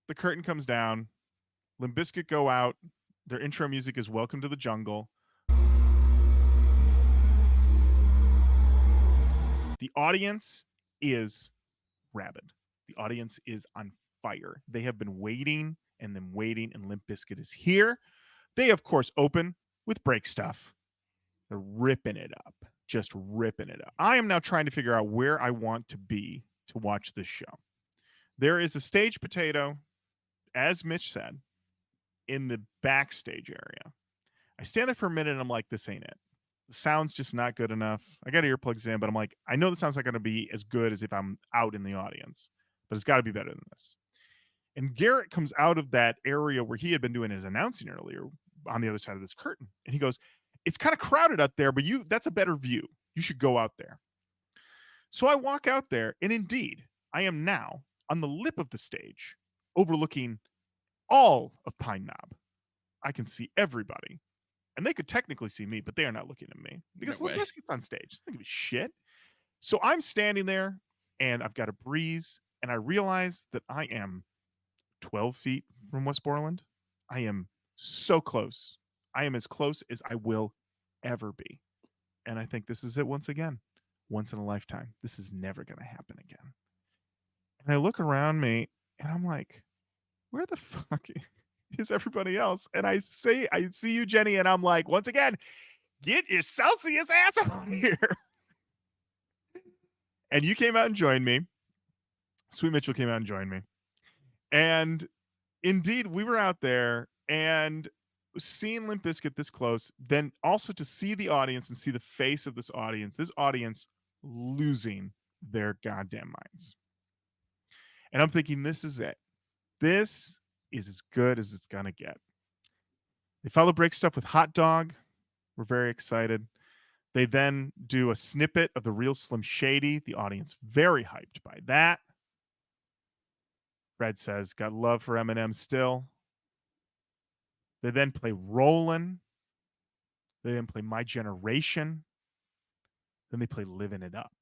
the curtain comes down. Limp Bizkit go out. Their intro music is Welcome to the Jungle. The audience is rabid. The audience is on fire. They have been waiting and then waiting, and Limp Bizkit is here. They, of course, open with Break Stuff. They're ripping it up. Just ripping it up. I am now trying to figure out where I want to be to watch this show. There is a stage potato, as Mitch said, in the backstage area. I stand there for a minute and I'm like, this ain't it. The sound's just not good enough. I got earplugs in, but I'm like, I know the sound's not going to be as good as if I'm out in the audience, but it's got to be better than this. And Garrett comes out of that area where he had been doing his announcing earlier on the other side of this curtain. And he goes, it's kind of crowded out there, but that's a better view. You should go out there. So I walk out there, and indeed, I am now on the lip of the stage, overlooking all of Pine Knob. I can see everybody. And they could technically see me, but they are not looking at me because No Limp way. Bizkit's on stage. They don't give a shit. So I'm standing there, and I've got a breeze, and I realize that I am 12 feet from Westmoreland. I am so close. I am as close as I will ever be. And I think this is it once again. Once in a lifetime. This is never going to happen again. And I look around me, and I'm like, where the fuck is everybody else? And I see you, Jenny, and I'm like, once again, get your Celcius ass out here. And you came out and joined me. Sweet Mitchell came out and joined me. And indeed, we were out there and seeing Limp Bizkit this close, then also to see the audience and see the face of this audience losing their goddamn minds. And I'm thinking, this is it. This is as good as it's going to get. They follow Break Stuff with Hot Dog. We're very excited. They then do a snippet of the real Slim Shady. The audience very hyped by that. Fred says, got love for Eminem still. They then play Rollin'. They then play My Generation. Then they play Living It Up.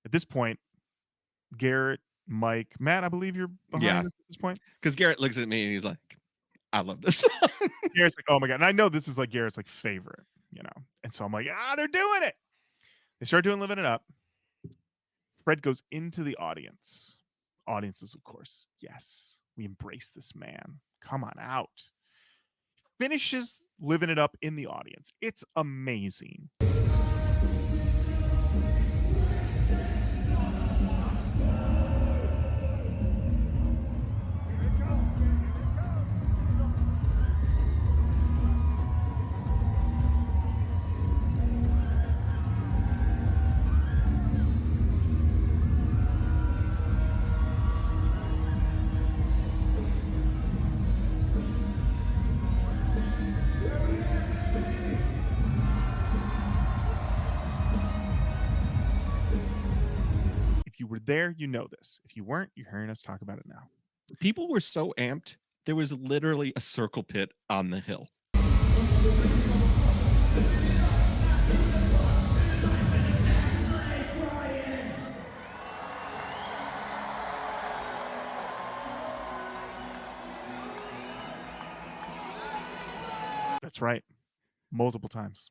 At this point, Garrett, Mike, Matt, I believe you're behind us at this point. Because Garrett looks at me and he's like, I love this song. Garrett's like, oh my God. And I know this is like Garrett's like favorite, you know. And so I'm like, they're doing it. They start doing Living It Up. Fred goes into the audience. Audiences, of course, yes, we embrace this man. Come on out. Finishes Living It Up in the audience. It's amazing. If you were there, you know this. If you weren't, you're hearing us talk about it now. People were so amped. There was literally a circle pit on the hill. That's right. Multiple times.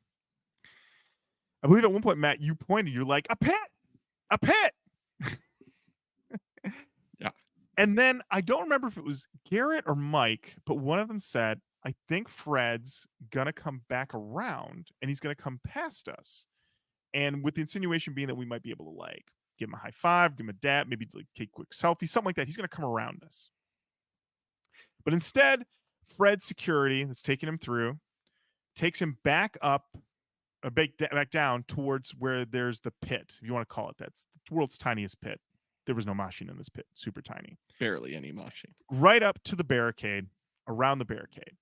I believe at one point, Matt, you pointed, you're like, a pit. Yeah. And then I don't remember if it was Garrett or Mike, but one of them said, I think Fred's going to come back around and he's going to come past us. And with the insinuation being that we might be able to like give him a high five, give him a dab, maybe like take a quick selfie, something like that. He's going to come around us. But instead, Fred's security that's taking him through takes him back up, back down towards where there's the pit, if you want to call it. That's the world's tiniest pit. There was no moshing in this pit, super tiny. Barely any moshing. Right up to the barricade, around the barricade.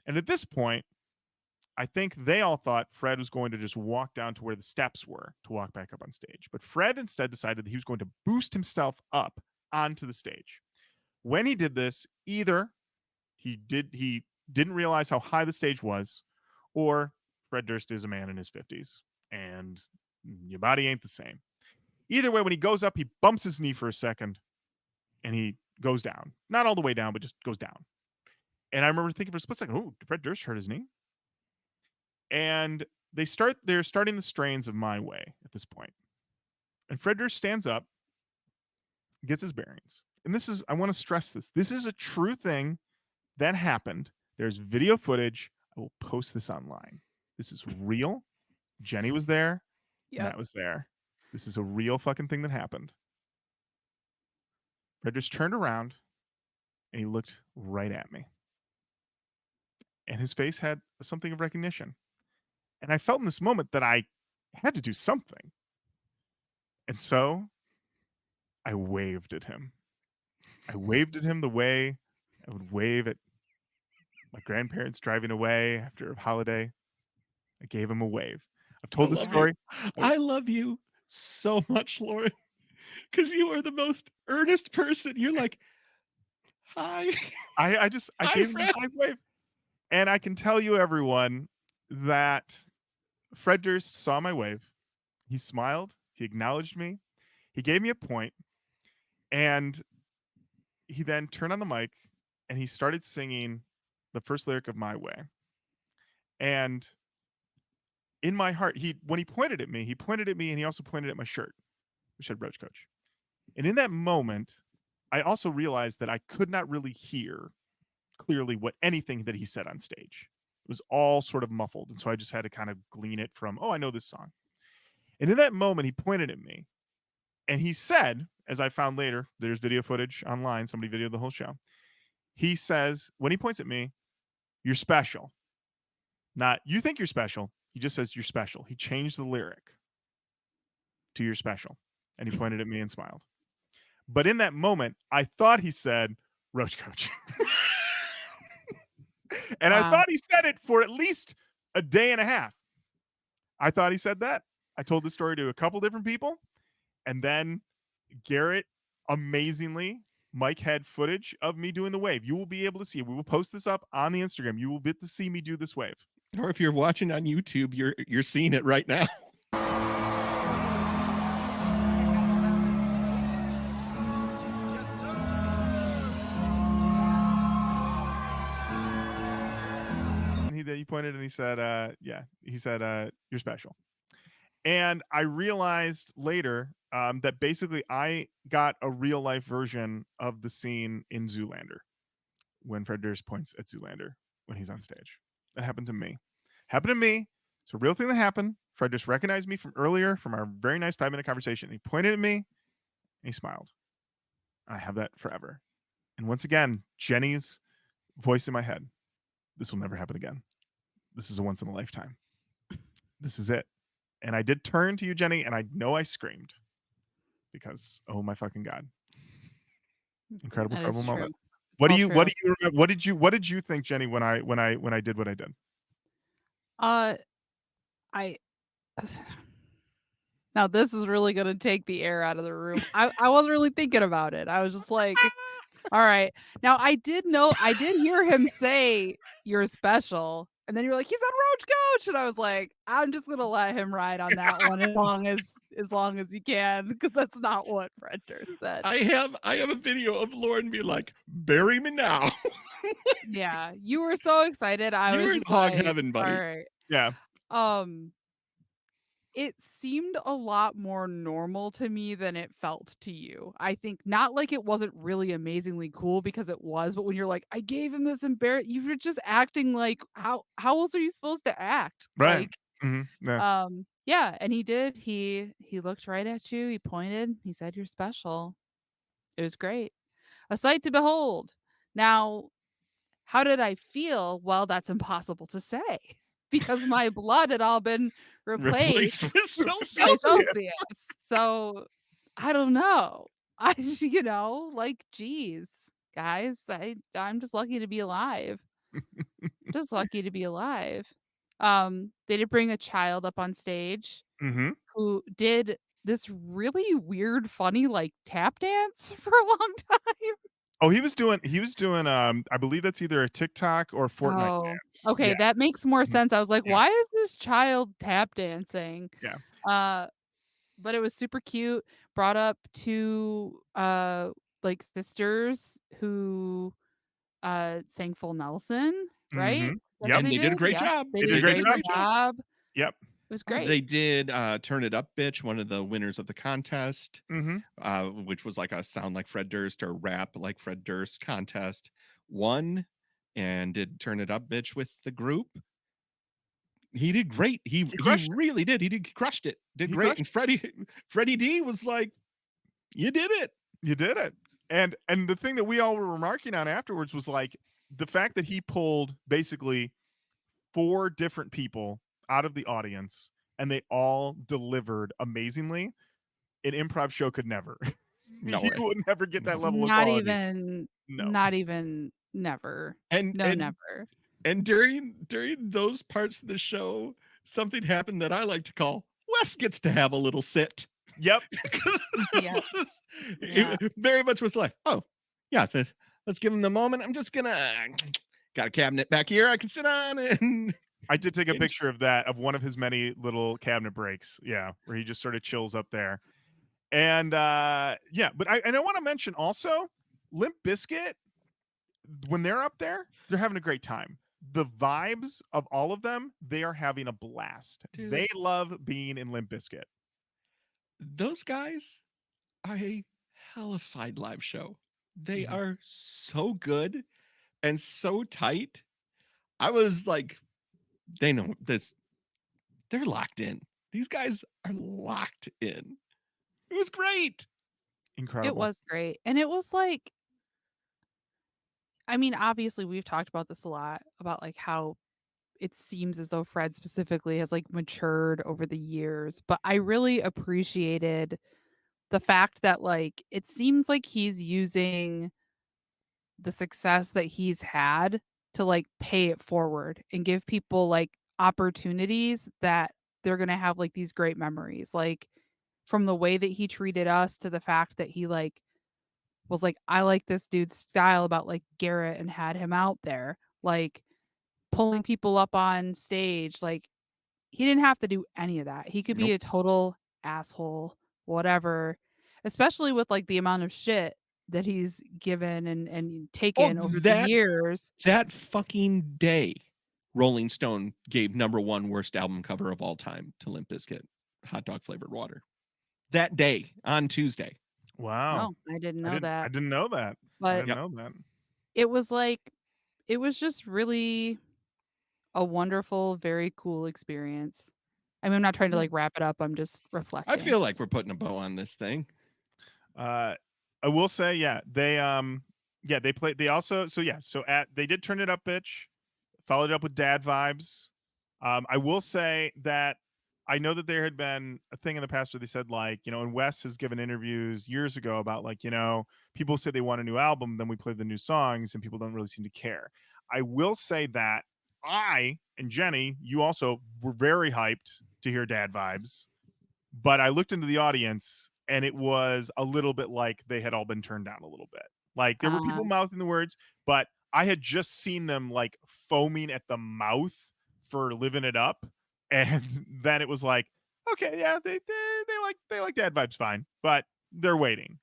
And at this point, I think they all thought Fred was going to just walk down to where the steps were to walk back up on stage. But Fred instead decided that he was going to boost himself up onto the stage. When he did this, either he didn't realize how high the stage was, or Fred Durst is a man in his 50s and your body ain't the same. Either way, when he goes up, he bumps his knee for a second and he goes down. Not all the way down, but just goes down. And I remember thinking for a split second, oh, Fred Durst hurt his knee? And they're starting the strains of My Way at this point. And Fred Durst stands up, gets his bearings. And this is, I want to stress this. This is a true thing that happened. There's video footage. I will post this online. This is real. Jenny was there. Yep. Matt was there. This is a real fucking thing that happened. Fred Durst turned around and he looked right at me. And his face had something of recognition. And I felt in this moment that I had to do something. And so I waved at him. I waved at him the way I would wave at my grandparents driving away after a holiday. I gave him a wave. I've told the story. I love you so much, Lorin, because you are the most earnest person. You're like, hi. I Hi, gave him Fred. a high wave. And I can tell you, everyone, that Fred Durst saw my wave. He smiled. He acknowledged me. He gave me a point. And he then turned on the mic and he started singing the first lyric of My Way. And in my heart, when he pointed at me and he also pointed at my shirt, which said Roach Koach. And in that moment, I also realized that I could not really hear clearly what anything that he said on stage. It was all sort of muffled. And so I just had to kind of glean it from, oh, I know this song. And in that moment, he pointed at me and he said, as I found later, there's video footage online. Somebody videoed the whole show. He says, when he points at me, you're special. Not, you think you're special. He just says, you're special. He changed the lyric to you're special. And he pointed at me and smiled. But in that moment, I thought he said, Roach Koach. And I thought he said it for at least a day and a half. I thought he said that. I told the story to a couple different people. And then Garrett, amazingly, Mike had footage of me doing the wave. You will be able to see it. We will post this up on the Instagram. You will get to see me do this wave. Or if you're watching on YouTube, you're seeing it right now. He pointed and he said, you're special. And I realized later that basically I got a real life version of the scene in Zoolander when Fred Durst points at Zoolander when he's on stage. That happened to me. It's a real thing that happened. Fred Durst recognized me from earlier, from our very nice 5-minute conversation. He pointed at me and he smiled. I have that forever. And once again, Jenny's voice in my head. This will never happen again. This is a once in a lifetime. This is it. And I did turn to you, Jenny, and I know I screamed because, oh my fucking God. Incredible moment. What did you think, Jenny, when I did what I did? Now this is really gonna take the air out of the room. I wasn't really thinking about it. I was just like, all right. Now I did hear him say you're special. And then you were like, he said Roach Koach. And I was like, I'm just gonna let him ride on that one as long as he can, because that's not what Fred Durst said. I have a video of Lorin being like, bury me now. Yeah, you were so excited. I You was were in just hog like, heaven, buddy. all right. Yeah. It seemed a lot more normal to me than it felt to you. I think not like it wasn't really amazingly cool, because it was, but when you're like, I gave him this you were just acting like, how else are you supposed to act? Right. Like, Yeah. Yeah, and he did. He looked right at you. He pointed. He said, "You're special." It was great. A sight to behold. Now, how did I feel? Well, that's impossible to say because my blood had all been replaced Replaced with by Celcius. Celcius. So I don't know. I, like, geez, guys, I'm just lucky to be alive. Just lucky to be alive. They did bring a child up on stage Mm-hmm. who did this really weird, funny, like, tap dance for a long time. Oh, he was doing I believe that's either a TikTok or Fortnite Oh, dance. okay, Yeah. that makes more Mhm. sense. I was like, Yeah. "Why is this child tap dancing?" Yeah. Uh, but it was super cute. Brought up 2, like, sisters who, sang Full Nelson, right? Mm-hmm. That's what Yep. And they they did a did? great Yep, job. they They did did a a great great job. job. Yep. It was great. They did Turn It Up Bitch, one of the winners of the contest, Mm-hmm. which was like a sound like Fred Durst or rap like Fred Durst contest. Won and did Turn It Up Bitch with the group. He did great. He crushed it. really did. He crushed it. Did He great. crushed And Freddie D was like, "You did it." You did it. And the thing that we all were remarking on afterwards was like the fact that he pulled basically 4 different people out of the audience and they all delivered amazingly. An improv show could never. No You way. would never get that level of Not quality. even No. never. And No, never. and during those parts of the show, something happened that I like to call Wes gets to have a little sit. Yep. Yeah. Yeah. It very much was like, oh, yeah, let's give him the moment. I'm just gonna got a cabinet back here I can sit on and I did take a picture of that, of one of his many little cabinet breaks. Yeah, where he just sort of chills up there. And yeah, but I want to mention also Limp Bizkit, when they're up there, they're having a great time. The vibes of all of them, they are having a blast. Dude. They love being in Limp Bizkit. those guys are a hellified live show. They Mhm. are so good and so tight. I was like, they know this. They're locked in. These guys are locked in. It was great. Incredible. It was great. And it was like, I mean, obviously we've talked about this a lot about like how it seems as though Fred specifically has like matured over the years, but I really appreciated the fact that like it seems like he's using the success that he's had to like pay it forward and give people like opportunities that they're going to have like these great memories, like from the way that he treated us to the fact that he like was like, I like this dude's style about like Garrett and had him out there like pulling people up on stage. Like he didn't have to do any of that. He could be Nope. a total asshole, whatever, especially with like the amount of shit that he's given and taken over the that years. that fucking day, Rolling Stone gave #1 worst album cover of all time to Limp Bizkit, Hot Dog Flavored Water. That day on Tuesday. Wow. Oh, I didn't know I that. didn't know that. I But didn't Yep. know that. it was like, it was just really a wonderful, very cool experience. I mean, I'm not trying to like wrap it up. I'm just reflecting. I feel like we're putting a bow on this thing. I will say, yeah, they played. They also, they did Turn It Up Bitch, followed it up with Dad Vibes. I will say that I know that there had been a thing in the past where they said, like, and Wes has given interviews years ago about, like, people say they want a new album, then we play the new songs and people don't really seem to care. I will say that I and Jenny, you also were very hyped to hear Dad Vibes, but I looked into the audience and it was a little bit like they had all been turned down a little bit. Like there were people mouthing the words, but I had just seen them like foaming at the mouth for Living It Up. And then it was like, okay, yeah, they like Dad Vibes fine, but they're waiting.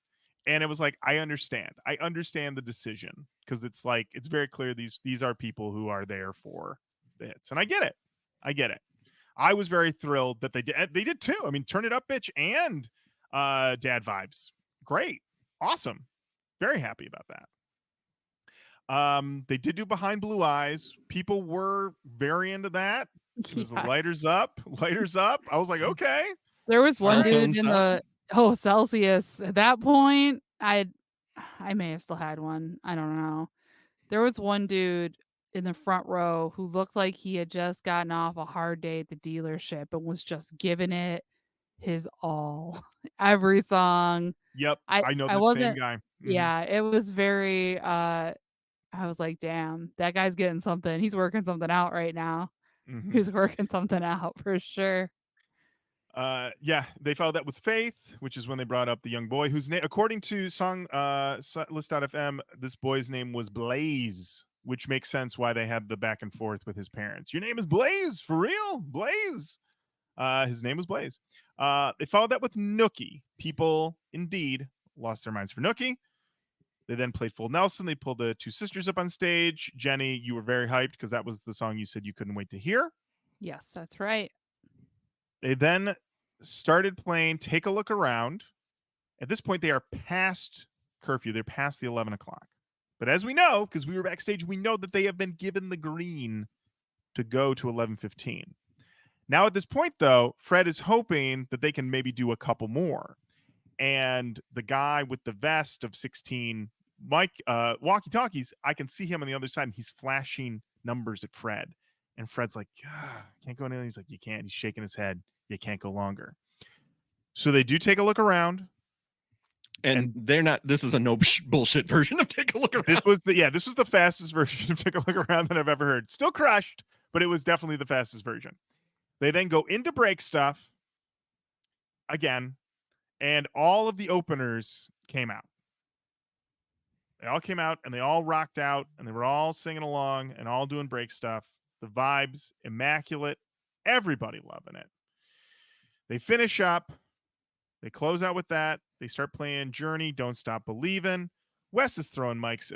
And it was like, I understand the decision, because it's like, it's very clear these are people who are there for the hits, and I get it. I was very thrilled that they did too. I mean, Turn It Up Bitch and Dad Vibes, great, awesome, very happy about that. They did do Behind Blue Eyes. People were very into that. It was the Yes. lighters up, lighters up. I was like, okay. There was one Cell dude phones in up. Celcius. At that point, I may have still had one. I don't know. There was one dude in the front row who looked like he had just gotten off a hard day at the dealership and was just giving it his all. Every song. Yep, I know I the same wasn't guy. yeah, it was very I was like, damn, that guy's getting something. He's working something out right now. Mhm. He's working something out for sure. Yeah, they followed that with Faith, which is when they brought up the young boy whose name, according to song list.fm, this boy's name was Blaze, which makes sense why they had the back and forth with his parents. Your name is Blaze, for real? Blaze. His name was Blaze. They followed that with Nookie. People indeed lost their minds for Nookie. They then played Full Nelson. They pulled the two sisters up on stage. Jenny, you were very hyped because that was the song you said you couldn't wait to hear. Yes, that's right. They then started playing Take a Look Around. At this point, they are past curfew. They're past the 11 o'clock. But as we know, because we were backstage, we know that they have been given the green to go to 11:15. Now, at this point, though, Fred is hoping that they can maybe do a couple more. And the guy with the vest of 16 walkie-talkies, I can see him on the other side, and he's flashing numbers at Fred. And Fred's like, can't go any. He's like, you can't. He's shaking his head. You can't go longer. So they do take a look around. And they're not. This is a no bullshit version of Take a Look Around. This was the fastest version of Take a Look Around that I've ever heard. Still crushed, but it was definitely the fastest version. They then go into break stuff again, and all of the openers came out. They all came out and they all rocked out and they were all singing along and all doing break stuff. The vibes, immaculate, everybody loving it. They finish up. They close out with that. They start playing Journey, Don't Stop Believin'. Wes is throwing mics.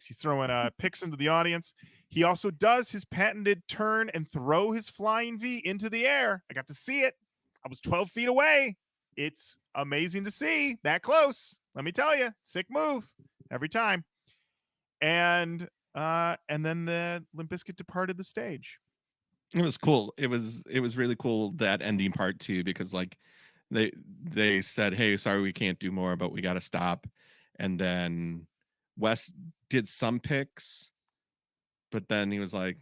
He's throwing picks into the audience. He also does his patented turn and throw his flying V into the air. I got to see it. I was 12 feet away. It's amazing to see that close. Let me tell you, sick move every time. And then the Limp Bizkit departed the stage. It was cool. It was really cool, that ending part too, because like they said, hey, sorry, we can't do more, but we got to stop. And then Wes did some picks, but then he was like,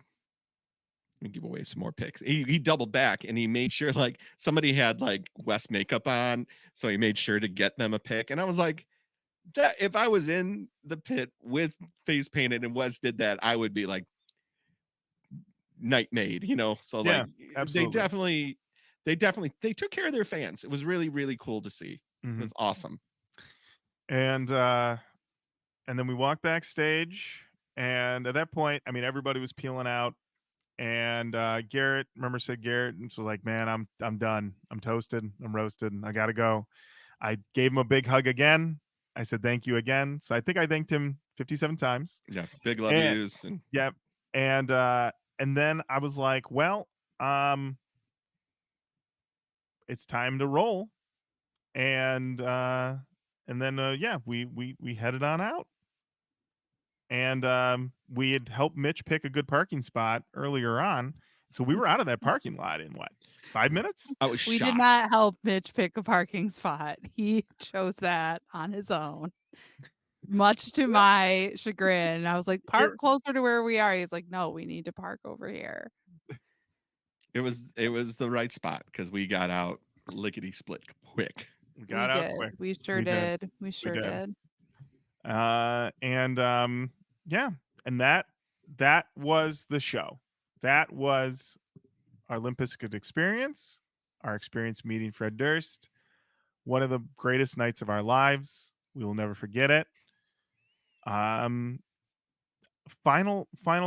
let me give away some more picks. He doubled back and he made sure like somebody had like Wes makeup on, so he made sure to get them a pick. And I was like, that if I was in the pit with face painted and Wes did that, I would be like, night made, you know. So Yeah, like absolutely. they took care of their fans. It was really, really cool to see. It was awesome. And then we walked backstage, and at that point, I mean, everybody was peeling out. And Garrett, remember, said Garrett, and so like, man, I'm done. I'm toasted. I'm roasted. I gotta go. I gave him a big hug again. I said thank you again. So I think I thanked him 57 times. Yeah, big love yous. And yeah, and then I was like, well, it's time to roll. And then yeah, we headed on out. And we had helped Mitch pick a good parking spot earlier on. So we were out of that parking lot in what, 5 minutes? I was We shocked. did not help Mitch pick a parking spot. He chose that on his own, much to my chagrin. I was like, park closer to where we are. He's like, no, we need to park over here. It was the right spot because we got out lickety split quick. We got out quick. We sure did. We sure did. Yeah, and that was the show. That was our Limp Bizkit experience, our experience meeting Fred Durst. One of the greatest nights of our lives. We will never forget it. Final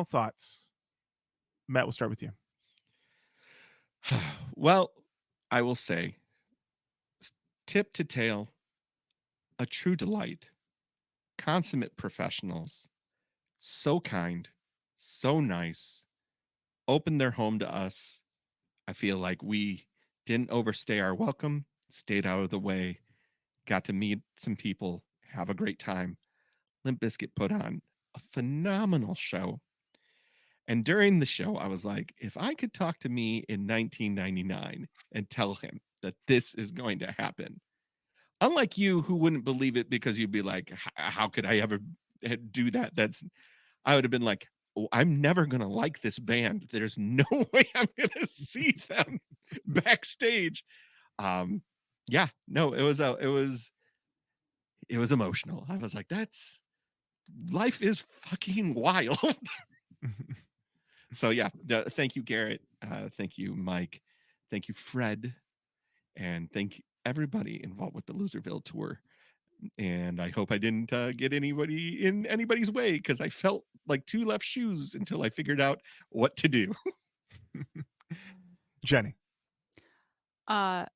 thoughts. Matt, we'll start with you. Well, I will say, tip to tail, a true delight, consummate professionals, so kind, so nice, opened their home to us. I feel like we didn't overstay our welcome, stayed out of the way, got to meet some people, have a great time. Limp Bizkit put on a phenomenal show. And during the show, I was like, if I could talk to me in 1999 and tell him that this is going to happen, unlike you who wouldn't believe it because you'd be like, how could I ever do that? I would have been like, oh, I'm never going to like this band. There's no way I'm going to see them backstage. Yeah, no, it was emotional. I was like, life is fucking wild. So yeah, thank you, Garrett. Thank you, Mike. Thank you, Fred. And thank everybody involved with the Loserville tour. And I hope I didn't get anybody in anybody's way, because I felt like two left shoes until I figured out what to do. Jenny. I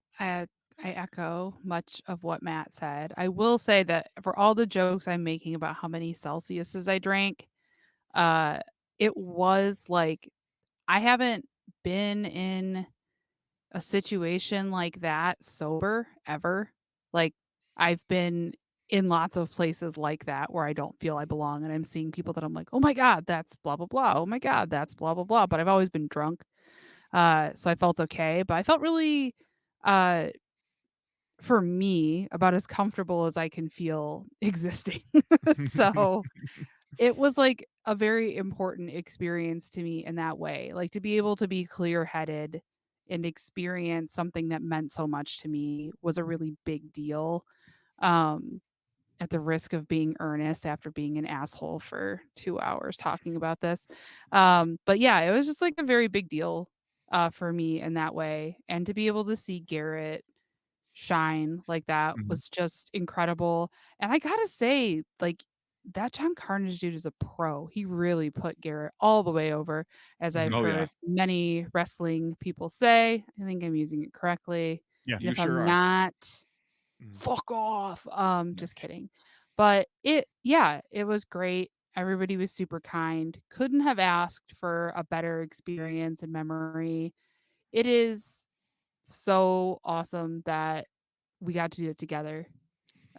echo much of what Matt said. I will say that for all the jokes I'm making about how many Celciuses I drank, it was like I haven't been in a situation like that sober ever. Like I've been in lots of places like that where I don't feel I belong and I'm seeing people that I'm like, "Oh my god, that's blah blah blah. Oh my god, that's blah blah blah." But I've always been drunk. So I felt okay, but I felt really uh for me about as comfortable as I can feel existing. So it was like a very important experience to me in that way. Like to be able to be clear-headed and experience something that meant so much to me was a really big deal. Um, at the risk of being earnest after being an asshole for 2 hours talking about this. But yeah, it was just like a very big deal for me in that way. And to be able to see Garrett shine like that Mhm. was just incredible. And I gotta say, like, that John Carnage dude is a pro. He really put Garrett all the way over, as I've Oh yeah, heard many wrestling people say. I think I'm using it correctly. Yeah. And you if sure I'm are. not, Mhm. fuck off. Yeah. Just kidding. But it was great. Everybody was super kind. Couldn't have asked for a better experience and memory. It is so awesome that we got to do it together.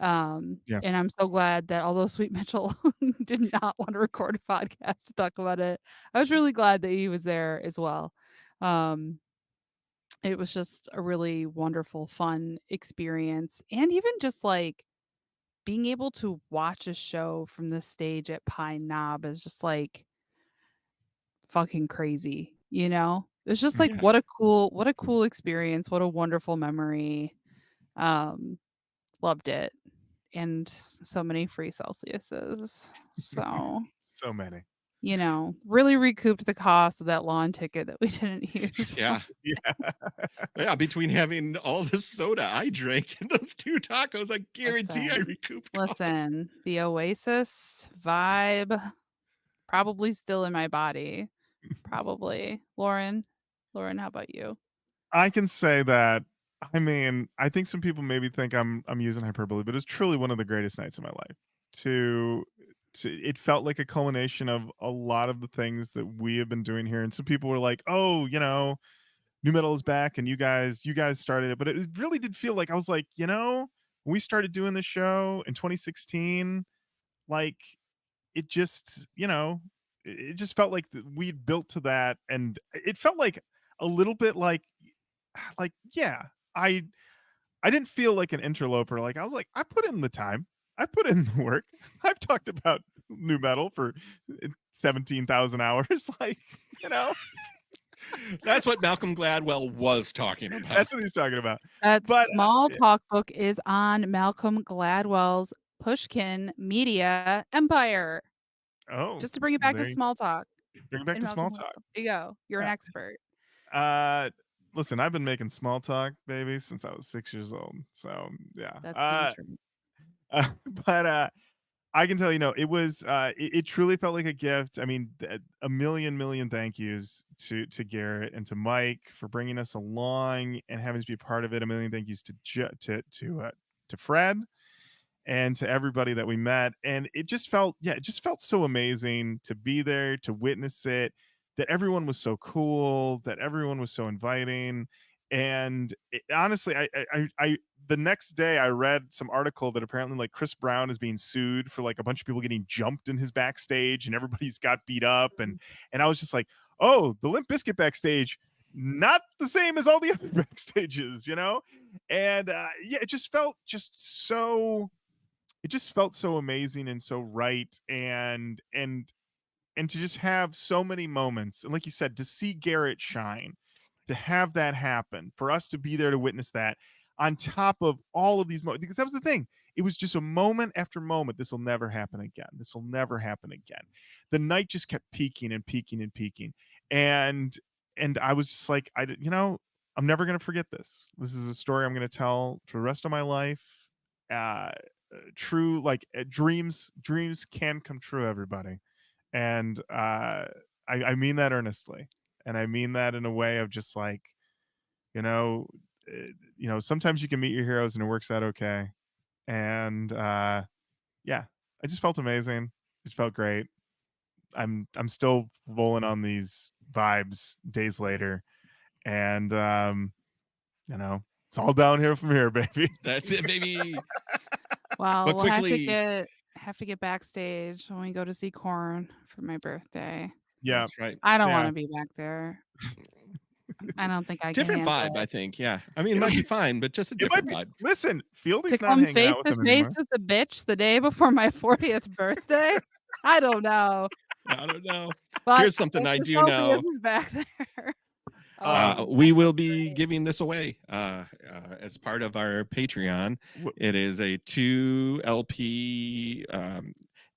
Yeah. And I'm so glad that although Sweet Mitchell did not want to record a podcast to talk about it, I was really glad that he was there as well. Um, it was just a really wonderful, fun experience. And even just like being able to watch a show from the stage at Pine Knob is just like fucking crazy, you know? It's just like Yeah. what a cool experience, what a wonderful memory. Um, loved it. And so many free Celciuses. So, So many. really recouped the cost of that lawn ticket that we didn't use. Yeah. Yeah. Yeah, between having all the soda I drank and those 2 tacos, I guarantee I recouped costs. Listen, the Oasis vibe probably still in my body. Probably. Lauren, how about you? I can say that. I mean, I think some people maybe think I'm using hyperbole, but it's truly one of the greatest nights of my life. To it felt like a culmination of a lot of the things that we have been doing here. And some people were like, "Oh, new metal is back, and you guys started it." But it really did feel like I was like, when we started doing the show in 2016, like it just, it just felt like we'd built to that, and it felt like a little bit yeah, I I didn't feel like an interloper. Like I was like, I put in the time. I put in the work. I've talked about new metal for 17,000 hours. Like, you know, That's what Malcolm Gladwell was talking about. that's what he's talking about. That But small talk book is on Malcolm Gladwell's Pushkin Media Empire. oh, Just to bring it well, back to there you small talk. bring it back And to small Malcolm talk. Gladwell. There you go. You're an Yeah. expert. Listen, I've been making small talk, baby, since I was 6 years old. So yeah. That's mainstream. But I can tell it was it truly felt like a gift. I mean, a million thank yous to Garrett and to Mike for bringing us along and having us be a part of it. A million thank yous to Fred and to everybody that we met. And it just felt so amazing to be there, to witness it, that everyone was so cool, that everyone was so inviting. And honestly, I the next day I read some article that apparently like Chris Brown is being sued for like a bunch of people getting jumped in his backstage and everybody's got beat up, and I was just like, oh, the Limp Bizkit backstage, not the same as all the other backstages, you know? And yeah, it just felt so amazing and so right, and to just have so many moments, and like you said, to see Garrett shine, to have that happen, for us to be there to witness that, on top of all of these moments, because that was the thing. It was just a moment after moment. This will never happen again. This will never happen again. The night just kept peaking and peaking and peaking, and I was just like, I'm never gonna forget this. This is a story I'm gonna tell for the rest of my life. True, like dreams can come true, everybody. And I mean that earnestly, and I mean that in a way of just like, you know sometimes you can meet your heroes and it works out okay. And yeah, I just felt amazing. It felt great. I'm still rolling on these vibes days later, and it's all downhill from here, baby. That's it, baby. Well, But we'll quickly, have to get backstage when we go to see Korn for my birthday. Yeah, that's right. I don't Yeah. want to be back there. I don't think I can Different handle vibe, it. I think. Yeah. I mean, it might be fine, but just a it might different be. vibe. Listen, Fieldy's To not come hanging face out with to him anymore. face with the bitch the day before my 40th birthday? I don't know. I don't know. But Here's something I the do know. Celcius is back there. We will that's be great. giving this away as part of our Patreon. Wh- It is a 2 LP.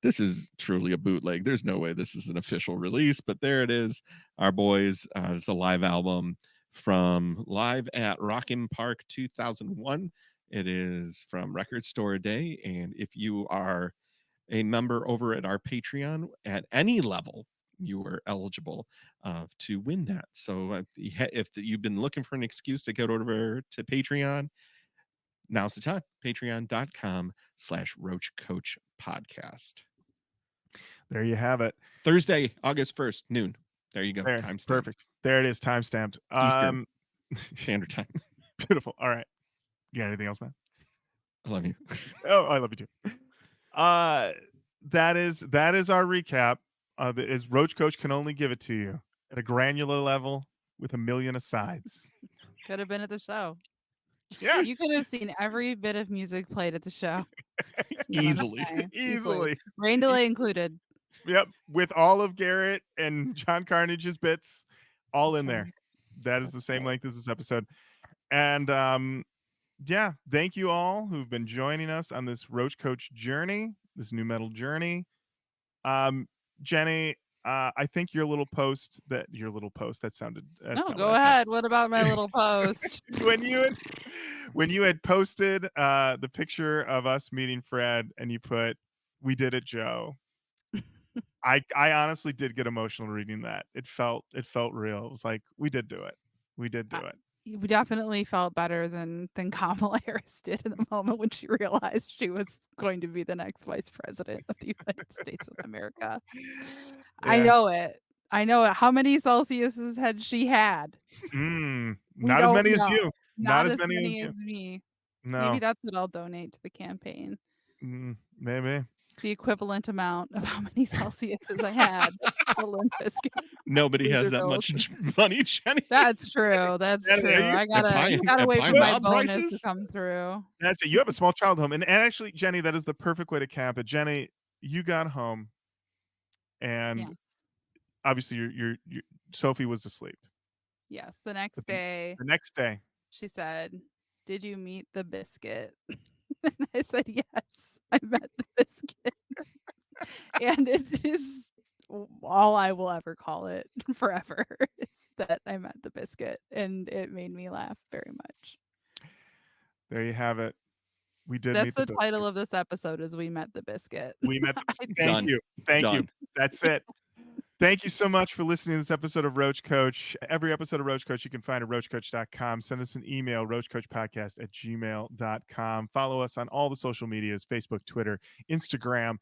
This is truly a bootleg. There's no way this is an official release, but there it is. Our boys. It's a live album from Live at Rockin' Park 2001. It is from Record Store Day. And if you are a member over at our Patreon at any level, you are eligible to win that. So if you've been looking for an excuse to get over to Patreon, now's the time. Patreon.com/Roach Koach Podcast. There you have it. Thursday, August 1st, noon. There you go. There, Time stamp. perfect. There it is, time stamped. Eastern Standard Time. Beautiful. All right. You got anything else, man? I love you. Oh, I love you too. That is our recap. Is Roach Koach can only give it to you at a granular level with a million asides. Could have been at the show. Yeah, You could have seen every bit of music played at the show. Easily. easily. Rain delay included. Yep, with all of Garrett and John Carnage's bits all That's in there. right. That is the That's same right. length as this episode. And yeah, thank you all who've been joining us on this Roach Koach journey, this new metal journey. Jenny, I think your little post that sounded. That's No, not go what I meant. ahead. What about my little post? when you had posted the picture of us meeting Fred, and you put, "We did it, Joe." I honestly did get emotional reading that. It felt real. It was like, we did do it. We did do it. We definitely felt better than Kamala Harris did in the moment when she realized she was going to be the next vice president of the United States of America. I Yeah. know it. How many Celciuses had she had? Not as don't many as know. you. Not as as many many as as me. No. Maybe that's what I'll donate to the campaign. Maybe. The equivalent amount of how many Celciuses I had. The Limp Bizkit Nobody has that Loserville. much money, Jenny. That's true. That's Yeah, true. there you- I gotta at wait Pine for my Knob bonus to prices? come through. That's it. You have a small child home, and actually, Jenny, that is the perfect way to cap it. Jenny, you got home, and Yes. obviously, your Sophie was asleep. Yes. The next day, The next day, she said, "Did you meet the biscuit?" And I said, "Yes, I met the biscuit." And it is all I will ever call it forever is that I met the biscuit, and it made me laugh very much. there you have it. We did That's meet the the title of this episode is We Met the Biscuit. We met the I Thank Done. you. Thank you. Done. That's it. Thank you so much for listening to this episode of Roach Koach. Every episode of Roach Koach you can find at roachkoach.com. Send us an email, roachkoachpodcast@gmail.com. Follow us on all the social medias, Facebook, Twitter, Instagram,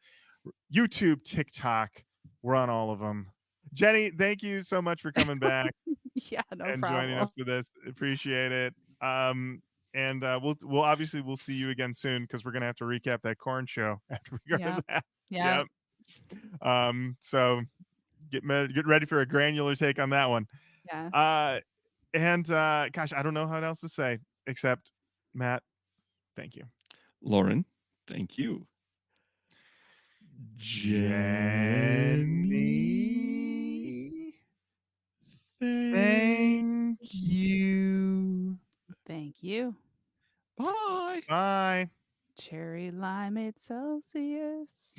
YouTube, TikTok. We're on all of them. Jenny, thank you so much for coming back. Yeah, no and problem. joining us for this. Appreciate it. And we'll obviously we'll see you again soon because we're gonna have to recap that corn show after we go to that. Yeah. Yep. So get ready for a granular take on that one. Yes. Gosh, I don't know how else to say except Matt, thank you. Lorin, thank you. Jenny, thank you. Thank you. Bye. Bye. Cherry limeade Celcius.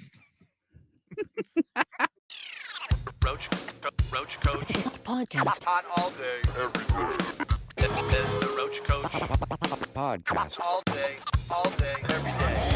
Roach Koach Podcast. hot all day, every day. It is the Roach Koach Podcast. all day, every day.